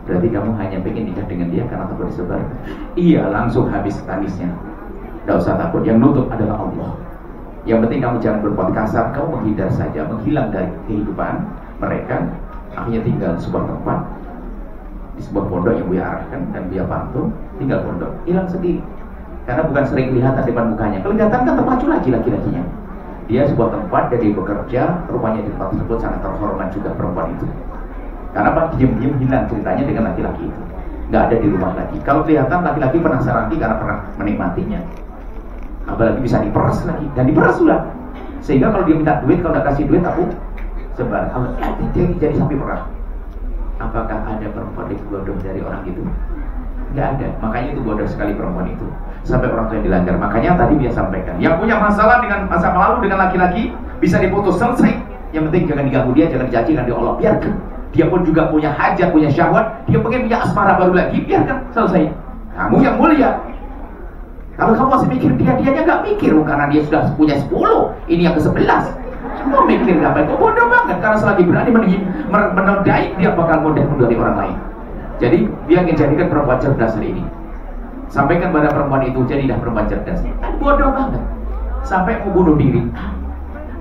Berarti kamu hanya pengen nikah dengan dia karena takut disebar? Iya, langsung habis tangisnya. Tidak usah takut, yang nutup adalah Allah. Yang penting kamu jangan berbuat kasar, kamu menghindar saja, menghilang dari kehidupan mereka. Akhirnya tinggal sebuah tempat, di sebuah pondok yang Buya arahkan dan Buya pantau, tinggal pondok, hilang sendiri. Karena bukan sering kelihatan depan mukanya, kelihatan kan terpacu lagi laki-lakinya. Dia sebuah tempat, jadi bekerja, rupanya di tempat tersebut sangat terhormat juga perempuan itu. Karena Pak diam-diam hilang ceritanya dengan laki-laki itu, nggak ada di rumah lagi. Kalau kelihatan laki-laki penasaran lagi karena pernah menikmatinya, apalagi bisa diperas lagi, dan diperas sudah. Sehingga kalau dia minta duit, kalau nggak kasih duit aku sebar. Kalau jadi sapi perah. Apakah ada perempuan yang bodoh dari orang itu? Nggak ada. Makanya itu bodoh sekali perempuan itu. Sampai orang tua yang dilanggar. Makanya tadi dia sampaikan, yang punya masalah dengan masa lalu dengan laki-laki bisa diputus, selesai. Yang penting jangan diganggu dia, jangan dicaci, jangan diolok. Biarkan. Dia pun juga punya hajat, punya syahwat. Dia pengen punya asmara baru lagi. Biarkan, selesai. Kamu yang mulia. Kalau kamu masih mikir dia nggak mikir, karena dia sudah punya 10, ini yang ke-11. Semua mikir apa itu bodoh banget, karena selagi berani menodai, dia bakal mudah menodai orang lain. Jadi dia ingin jadikan perempuan cerdas hari ini. Sampaikan pada perempuan itu, jadilah perempuan cerdas. Bodoh banget, sampai mau bunuh diri.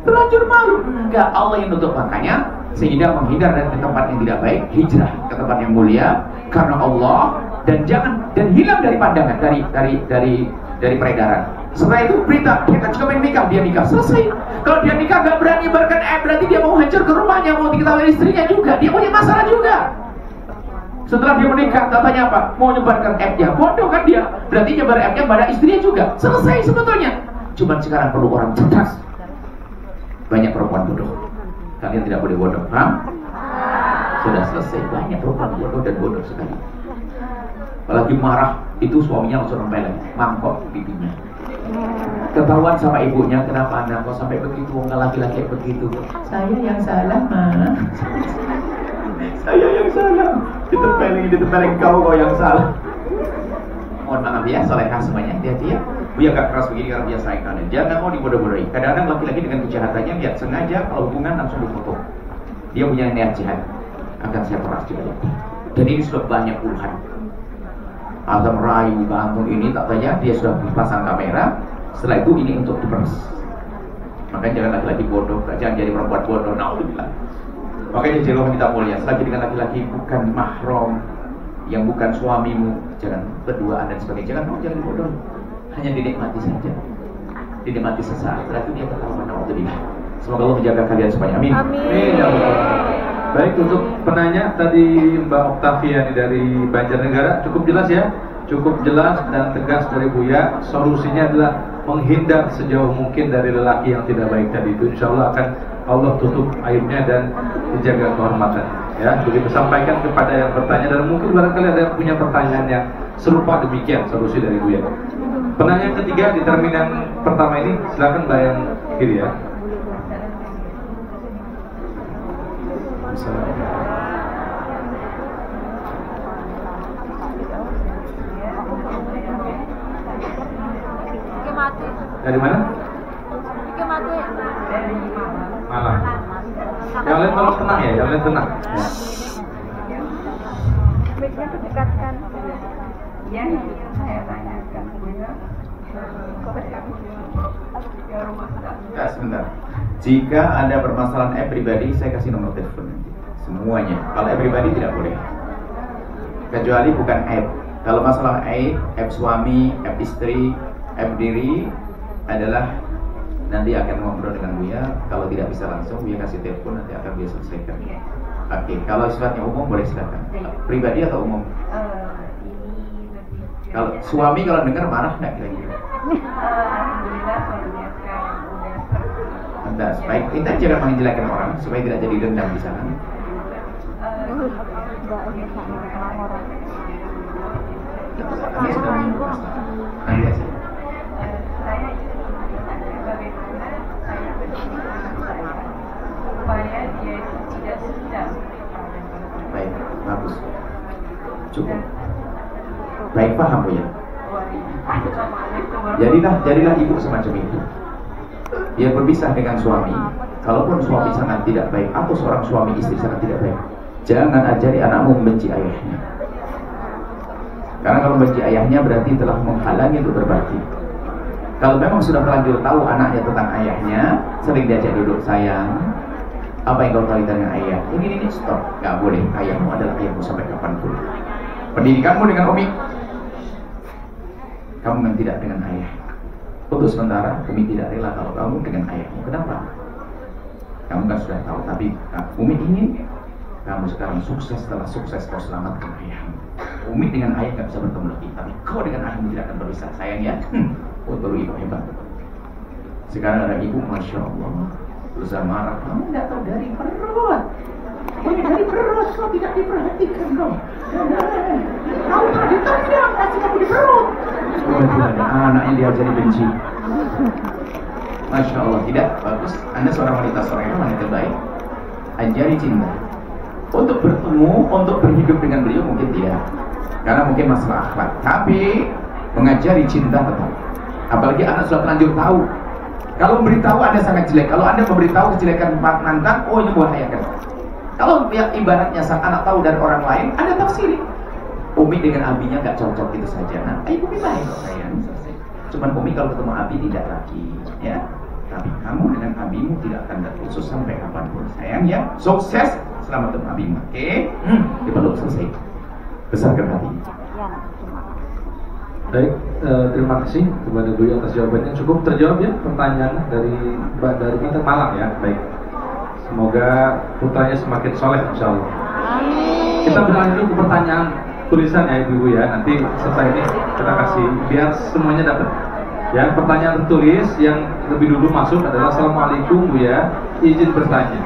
Terlanjur malu. Enggak, Allah yang nutup. Makanya Sehingga menghindar dari tempat yang tidak baik, hijrah ke tempat yang mulia karena Allah, dan hilang dari pandangan, dari peredaran. Setelah itu berita dia kan juga pengen nikah, dia nikah, selesai. Kalau dia nikah gak berani nyebarkan berarti dia mau hancur ke rumahnya, mau diketahui istrinya juga, dia punya masalah juga. Setelah dia menikah, katanya apa? Mau nyebarkan app-nya, bodoh kan dia. Berarti nyebar app-nya pada istrinya juga, selesai sebetulnya. Cuman sekarang perlu orang cerdas. Banyak perempuan bodoh. Kalian tidak boleh bodoh, paham? Sudah selesai, banyak perempuan bodoh dan bodoh sekali. Apalagi marah, itu suaminya langsung nempelin mangkok pipinya. Ketahuan sama ibunya, kenapa anak kok sampai begitu? Nggak laki-laki begitu. Saya yang salah, Ma. Saya yang salah. Ditempelin kau yang salah. Mohon maaf ya, solehah semuanya, hati-hati ya. Dia gak keras begini karena dia sayang kalian. Jangan mau dibodoh-bodohi. Kadang-kadang laki-laki dengan kejahatannya lihat sengaja kalau hubungan langsung ditutup. Dia punya niat jahat, akan saya peras juga. Dan ini sudah banyak puluhan. Atau merayu gantung ini tak tanya, dia sudah pasang kamera. Setelah itu ini untuk diperas. Makanya jangan laki-laki bodoh, jangan jadi perempuan bodoh. Naudzubillah. Makanya jika kita mulia, selagi dengan laki-laki bukan mahram, yang bukan suamimu, jangan berduaan dan sebagainya. Jangan bodoh. Hanya dinikmati saja, dinikmati sesaat. Setelah itu dia ketahuan. Naudzubillah. Semoga Allah menjaga kalian semuanya. Amin. Amin. Baik, untuk penanya tadi Mbak Oktavia dari Banjarnegara, cukup jelas ya, cukup jelas dan tegas dari Buya. Solusinya adalah menghindar sejauh mungkin dari lelaki yang tidak baik tadi itu. Insya Allah akan Allah tutup aibnya dan dijaga kehormatan. Ya, begitu sampaikan kepada yang bertanya, dan mungkin barangkali ada yang punya pertanyaan yang serupa, demikian solusi dari Buya. Penanya yang ketiga di terminal pertama ini, silakan Mbak yang kiri ya. Dari mana? Malang. Yang lain tolong tenang ya, yang lain tenang. Yang saya tanyakan Ya, sebentar. Jika ada permasalahan app pribadi, saya kasih nomor telepon nanti. Semuanya. Kalau app pribadi tidak boleh. Kecuali bukan app. Kalau masalah app suami, app istri, app diri adalah nanti akan ngobrol dengan Buya. Kalau tidak bisa langsung, Buya kasih telepon, nanti akan Buya selesaikan. Oke. Kalau sifatnya umum boleh silakan. Pribadi atau umum? Kalau suami kalau dengar marah nggak kira-kira? Alhamdulillah suaminya sekarang udah. Entah, baik, kita jangan menjelekkan orang supaya tidak jadi dendam di sana. Ini sudah mengupas. Nanti aja. Saya bagaimana saya supaya dia itu tidak sedang. Baik, bagus. Cukup. Baik, paham Bu ya? Jadilah ibu semacam itu. Dia berpisah dengan suami. Kalaupun suami sangat tidak baik, atau seorang suami istri sangat tidak baik, jangan ajari anakmu membenci ayahnya. Karena kalau membenci ayahnya berarti telah menghalangi untuk berbakti. Kalau memang sudah terlanjur tahu anaknya tentang ayahnya, sering diajak duduk, sayang, apa yang kau tahu dengan ayah? Ini stop, nggak boleh. Ayahmu adalah ayahmu sampai kapanpun. Pendidikanmu dengan Umi, kamu memang tidak dengan ayah. Untuk sementara, Umi tidak rela kalau kamu dengan ayahmu. Kenapa? Kamu kan sudah tahu, tapi Umi ingin kamu sekarang sukses. Setelah sukses kau selamatkan ayahmu. Umi dengan ayah nggak bisa bertemu lagi, tapi kau dengan ayahmu tidak akan berpisah. Sayang ya, baru ibu hebat. Sekarang ada ibu, masya Allah, berusaha marah. Kamu nggak tahu dari perut. Dari perut kau tidak diperhatikan kau. Kau pernah ditendang, kasih kamu di perut. Anaknya diajari benci. Masya Allah, tidak bagus. Anda seorang wanita wanita baik. Ajari cinta. Untuk bertemu, untuk berhidup dengan beliau mungkin tidak, karena mungkin masalah akhlak. Tapi mengajari cinta tetap. Apalagi anak sudah terlanjur tahu. Kalau memberitahu Anda sangat jelek. Kalau Anda memberitahu kejelekan mantan, oh ini membahayakan. Kalau ibaratnya sang anak tahu dari orang lain, Anda tafsiri. Umi dengan abinya nggak cocok gitu saja. Nah, ibu baik kok sayang. Cuman Umi kalau ketemu abi tidak lagi, ya. Tapi kamu dengan abimu tidak akan terputus sampai kapanpun. Sayang ya, sukses, selamat dengan abimu. Oke? Dipeluk selesai. Besarkan hati. Baik, terima kasih kepada Bu atas jawabannya. Cukup terjawab ya pertanyaan dari Mbak dari Malang ya. Baik. Semoga putranya semakin soleh insya Allah. Kita berlanjut ke pertanyaan tulisan ya Ibu ya. Nanti setelah ini kita kasih biar semuanya dapat. Ya, pertanyaan tertulis yang lebih dulu masuk adalah Assalamualaikum Bu ya. Izin bertanya.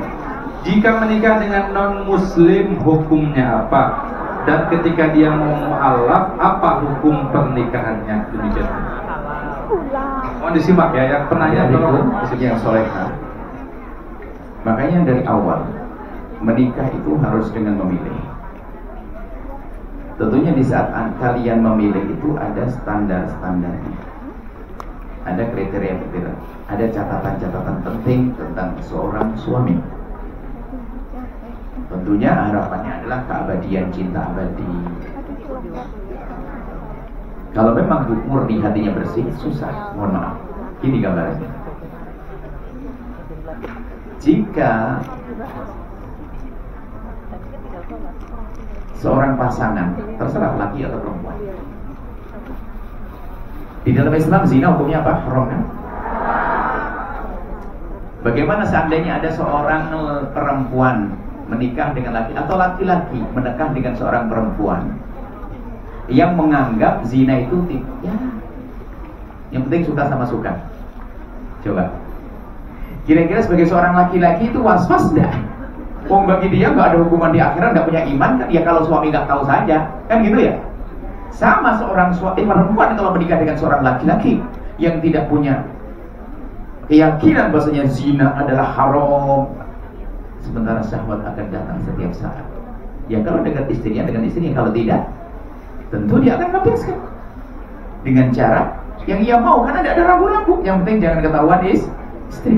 Jika menikah dengan non muslim hukumnya apa? Dan ketika dia mau mu'alaf, apa hukum pernikahannya? Demikian. Mohon disimak ya, yang penanya tolong yang solehah. Makanya dari awal menikah itu harus dengan memilih. Tentunya di saat kalian memilih itu ada standar-standarnya, ada kriteria-kriteria, ada catatan-catatan penting tentang seorang suami. Tentunya harapannya adalah keabadian, cinta abadi. Kalau memang murni hatinya bersih, susah, mohon maaf. Ini gambarannya. Jika seorang pasangan, terserah laki atau perempuan, di dalam Islam zina hukumnya apa? Haram kan? Bagaimana seandainya ada seorang perempuan menikah dengan laki atau laki-laki menikah dengan seorang perempuan yang menganggap zina itu ya, yang penting suka sama suka. Coba kira-kira sebagai seorang laki-laki itu was-was enggak? Bagi dia nggak ada hukuman di akhirat, nggak punya iman kan? Ya kalau suami nggak tahu saja kan gitu ya. Sama seorang perempuan kalau menikah dengan seorang laki-laki yang tidak punya keyakinan bahwasanya zina adalah haram, sementara syahwat akan datang setiap saat. Ya kalau dengan istrinya, kalau tidak, tentu dia akan melepaskan dengan cara yang ia mau, karena tidak ada ragu-ragu. Yang penting jangan ketahuan istri.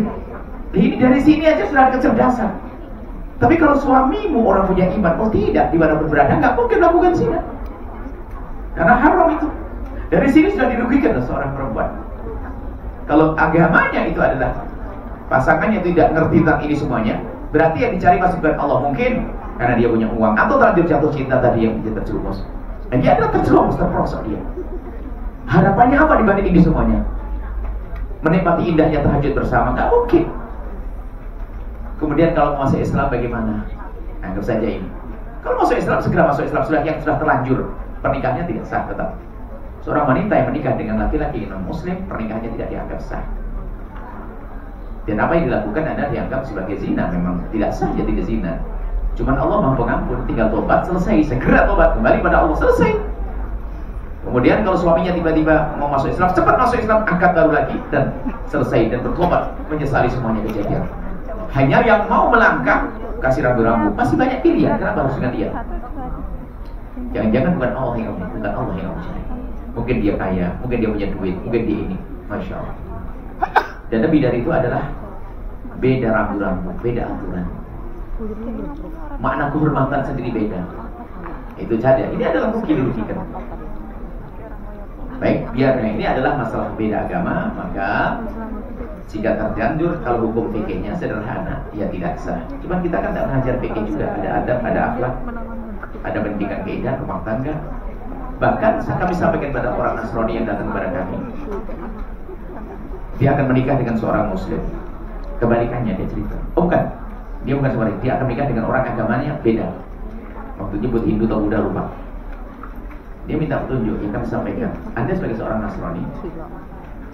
Ini dari sini aja sudah ada kecerdasan. Tapi kalau suamimu orang punya iman, oh tidak, dimanapun berada nggak mungkin melakukan zina, karena haram itu. Dari sini sudah dirugikan seorang perempuan. Kalau agamanya itu adalah pasangannya tidak ngerti tentang ini semuanya, berarti yang dicari masih bukan Allah, mungkin karena dia punya uang atau terlanjur jatuh cinta tadi yang menjadi terjerumus. Dan dia adalah terjerumus, terperosok dia. Harapannya apa dibanding ini semuanya? Menikmati indahnya tahajud bersama, nggak mungkin. Kemudian kalau masuk Islam bagaimana? Anggap saja ini. Kalau masuk Islam, segera masuk Islam. Sudah yang sudah terlanjur, pernikahannya tidak sah tetap. Seorang wanita yang menikah dengan laki-laki non muslim, pernikahannya tidak dianggap sah. Dan apa yang dilakukan adalah dianggap sebagai zina. Memang tidak sah, jadi tidak zina. Cuman Allah Maha Pengampun, tinggal tobat, selesai. Segera tobat, kembali pada Allah, selesai. Kemudian kalau suaminya tiba-tiba mau masuk Islam, cepat masuk Islam, angkat baru lagi, dan selesai, dan bertobat, menyesali semuanya kejadian. Hanya yang mau melangkah, kasih ragu-ragu, masih banyak pilihan, kenapa harus dengan dia? Jangan-jangan bukan Allah yang mencari. Mungkin dia kaya, mungkin dia punya duit, mungkin dia ini, Masya Allah. Dan lebih dari itu adalah beda ragu-ragu, beda aturan. Makna kehormatan sendiri beda. Itu saja. Ini adalah mungkin dirugikan. Baik, biarnya ini adalah masalah beda agama, maka jika terlanjur, kalau hukum fikihnya sederhana, ya tidak sah. Cuma kita kan tidak mengajar fikih juga, ada adab, ada akhlak, ada pendidikan kaidah rumah tangga. Bahkan kami sampaikan pada orang Nasrani yang datang kepada kami, dia akan menikah dengan seorang muslim. Kebalikannya dia cerita. Oh bukan, dia bukan seorang, dia akan menikah dengan orang agamanya beda. Waktu nyebut Hindu atau Buddha lupa. Dia minta petunjuk, yang kami sampaikan. Anda sebagai seorang Nasrani,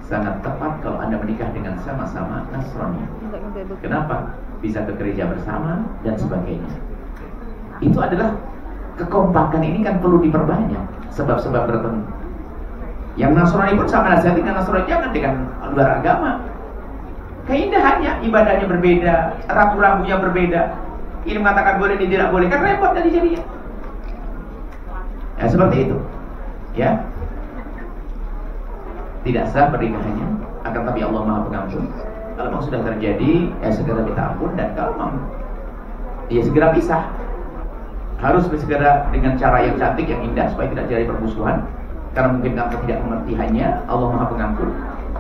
sangat tepat kalau Anda menikah dengan sama-sama Nasrani. Kenapa? Bisa ke gereja bersama dan sebagainya. Itu adalah kekompakan ini kan perlu diperbanyak. Sebab-sebab bertemu. Yang Nasrani pun sama nasihat dengan Nasrani, jangan dengan luar agama. Keindahannya, ibadahnya berbeda, ragu-ragunya berbeda. Ini mengatakan boleh, ini tidak boleh, kan repot jadi jadinya. Ya seperti itu. Ya. Tidak sah pernikahannya, akan tapi Allah Maha Pengampun. Kalau memang sudah terjadi, ya segera minta ampun, dan kalau memang ya segera pisah. Harus segera dengan cara yang cantik, yang indah, supaya tidak terjadi permusuhan. Karena mungkin kamu tidak mengerti, hanya Allah Maha Pengampun.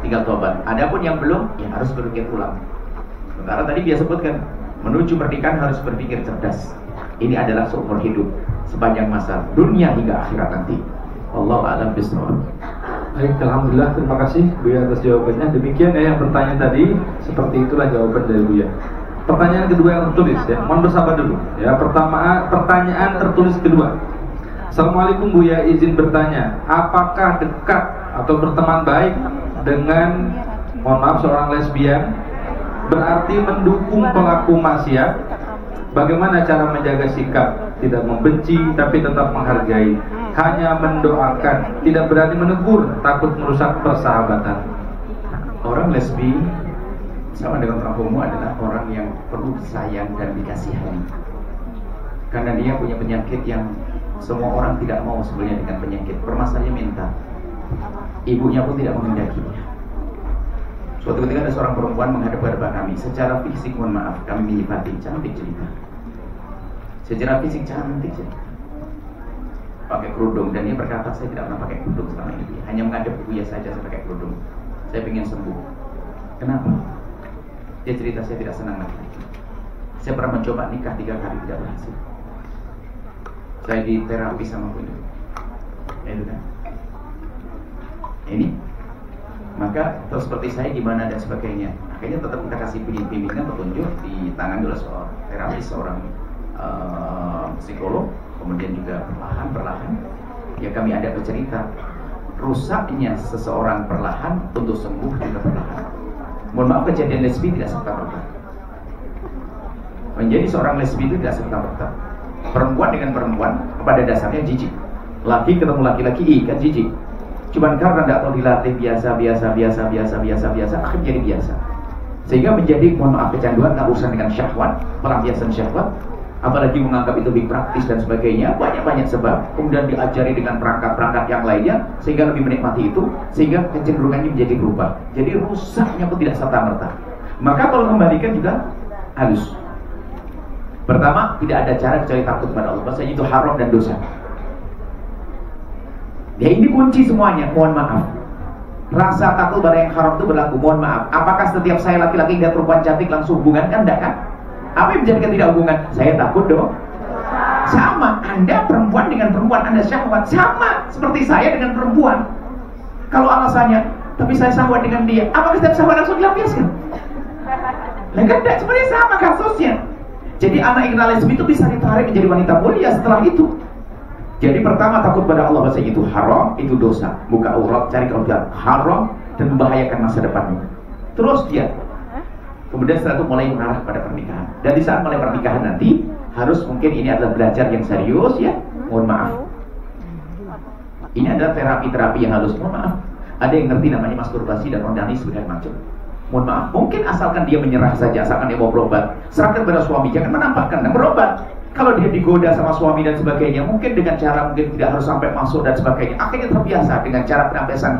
tinggal tobat. Adapun yang belum, ya harus berpikir ulang. Sementara tadi dia sebutkan, menuju pernikahan harus berpikir cerdas. Ini adalah seumur hidup, sepanjang masa dunia hingga akhirat nanti. Wallahu a'lam bishawab. Baik, alhamdulillah, terima kasih Buya atas jawabannya. Demikian yang bertanya tadi, seperti itulah jawaban dari Buya. Pertanyaan kedua yang tertulis ya, mohon bersabar dulu. Ya, pertanyaan tertulis kedua. Assalamualaikum Buya, izin bertanya, apakah dekat atau berteman baik dengan, mohon maaf, seorang lesbian berarti mendukung pelaku maksiat? Bagaimana cara menjaga sikap, tidak membenci tapi tetap menghargai, hanya mendoakan, tidak berani menegur, takut merusak persahabatan? Orang lesbi sama dengan orang homo adalah orang yang perlu sayang dan dikasihani, karena dia punya penyakit yang semua orang tidak mau sebenarnya dengan penyakit. Permasalahannya mental. Ibunya pun tidak menghendakinya. Suatu ketika ada seorang perempuan menghadap kepada kami. Secara fisik, mohon maaf, kami menyifati cantik cerita. Secara fisik cantik cerita, pakai kerudung, dan dia berkata, saya tidak pernah pakai kerudung selama ini. Hanya menghadap Buya saja saya pakai kerudung. Saya ingin sembuh. Kenapa? Dia cerita, saya tidak senang lagi. Saya pernah mencoba nikah 3 kali tidak berhasil. Saya di terapi sama Buya. Itu kan. Ini. Maka terus seperti saya gimana dan sebagainya. Akhirnya tetap kita kasih bimbingan petunjuk di tangan oleh seorang terapis, seorang psikolog. Kemudian juga perlahan ya kami ada bercerita, rusaknya seseorang perlahan untuk sembuh juga perlahan. Mohon maaf, kejadian lesbi tidak serta-merta. Menjadi seorang lesbi itu tidak serta-merta. Perempuan dengan perempuan pada dasarnya jijik. Laki ketemu laki-laki kan jijik. Cuman karena tidak tahu dilatih biasa, akhirnya jadi biasa. Sehingga menjadi, mohon maaf, kecanduan, urusan dengan syahwat, pelampiasan syahwat, apalagi menganggap itu lebih praktis dan sebagainya, banyak sebab. Kemudian diajari dengan perangkat-perangkat yang lainnya, sehingga lebih menikmati itu, sehingga kecenderungannya menjadi berubah. Jadi rusaknya pun tidak serta-merta. Maka kalau kembalikan juga halus. Pertama, tidak ada cara kecuali takut kepada Allah. Bahasanya itu haram dan dosa. Ya ini kunci semuanya, mohon maaf. Rasa takut pada yang haram itu berlaku, mohon maaf. Apakah setiap saya laki-laki lihat perempuan cantik langsung hubungan? Kan enggak kan? Apa yang menjadikan tidak hubungan? Saya takut dong. Sama, Anda perempuan dengan perempuan, Anda syahwat. Sama, seperti saya dengan perempuan. Kalau alasannya, tapi saya syahwat dengan dia, apakah setiap syahwat langsung dilampiaskan? Nah kan enggak, sebenarnya sama kasusnya. Jadi anak yang lesbi itu bisa ditarik menjadi wanita mulia setelah itu. Jadi pertama takut pada Allah, bahasa itu haram, itu dosa. Buka aurat, cari kerugian, haram dan membahayakan masa depannya. Terus dia kemudian setelah itu mulai mengarah pada pernikahan. Dan di saat mulai pernikahan nanti harus, mungkin ini adalah belajar yang serius ya. Mohon maaf. Ini adalah terapi-terapi yang halus. Mohon maaf. Ada yang ngerti namanya masturbasi dan onanis segala macam. Mohon maaf. Mungkin asalkan dia menyerah saja, asalkan dia mau berobat. Serahkan pada suami, jangan menampakkan dan berobat. Kalau dia digoda sama suami dan sebagainya, mungkin dengan cara mungkin tidak harus sampai masuk dan sebagainya. Akhirnya terbiasa dengan cara penampilan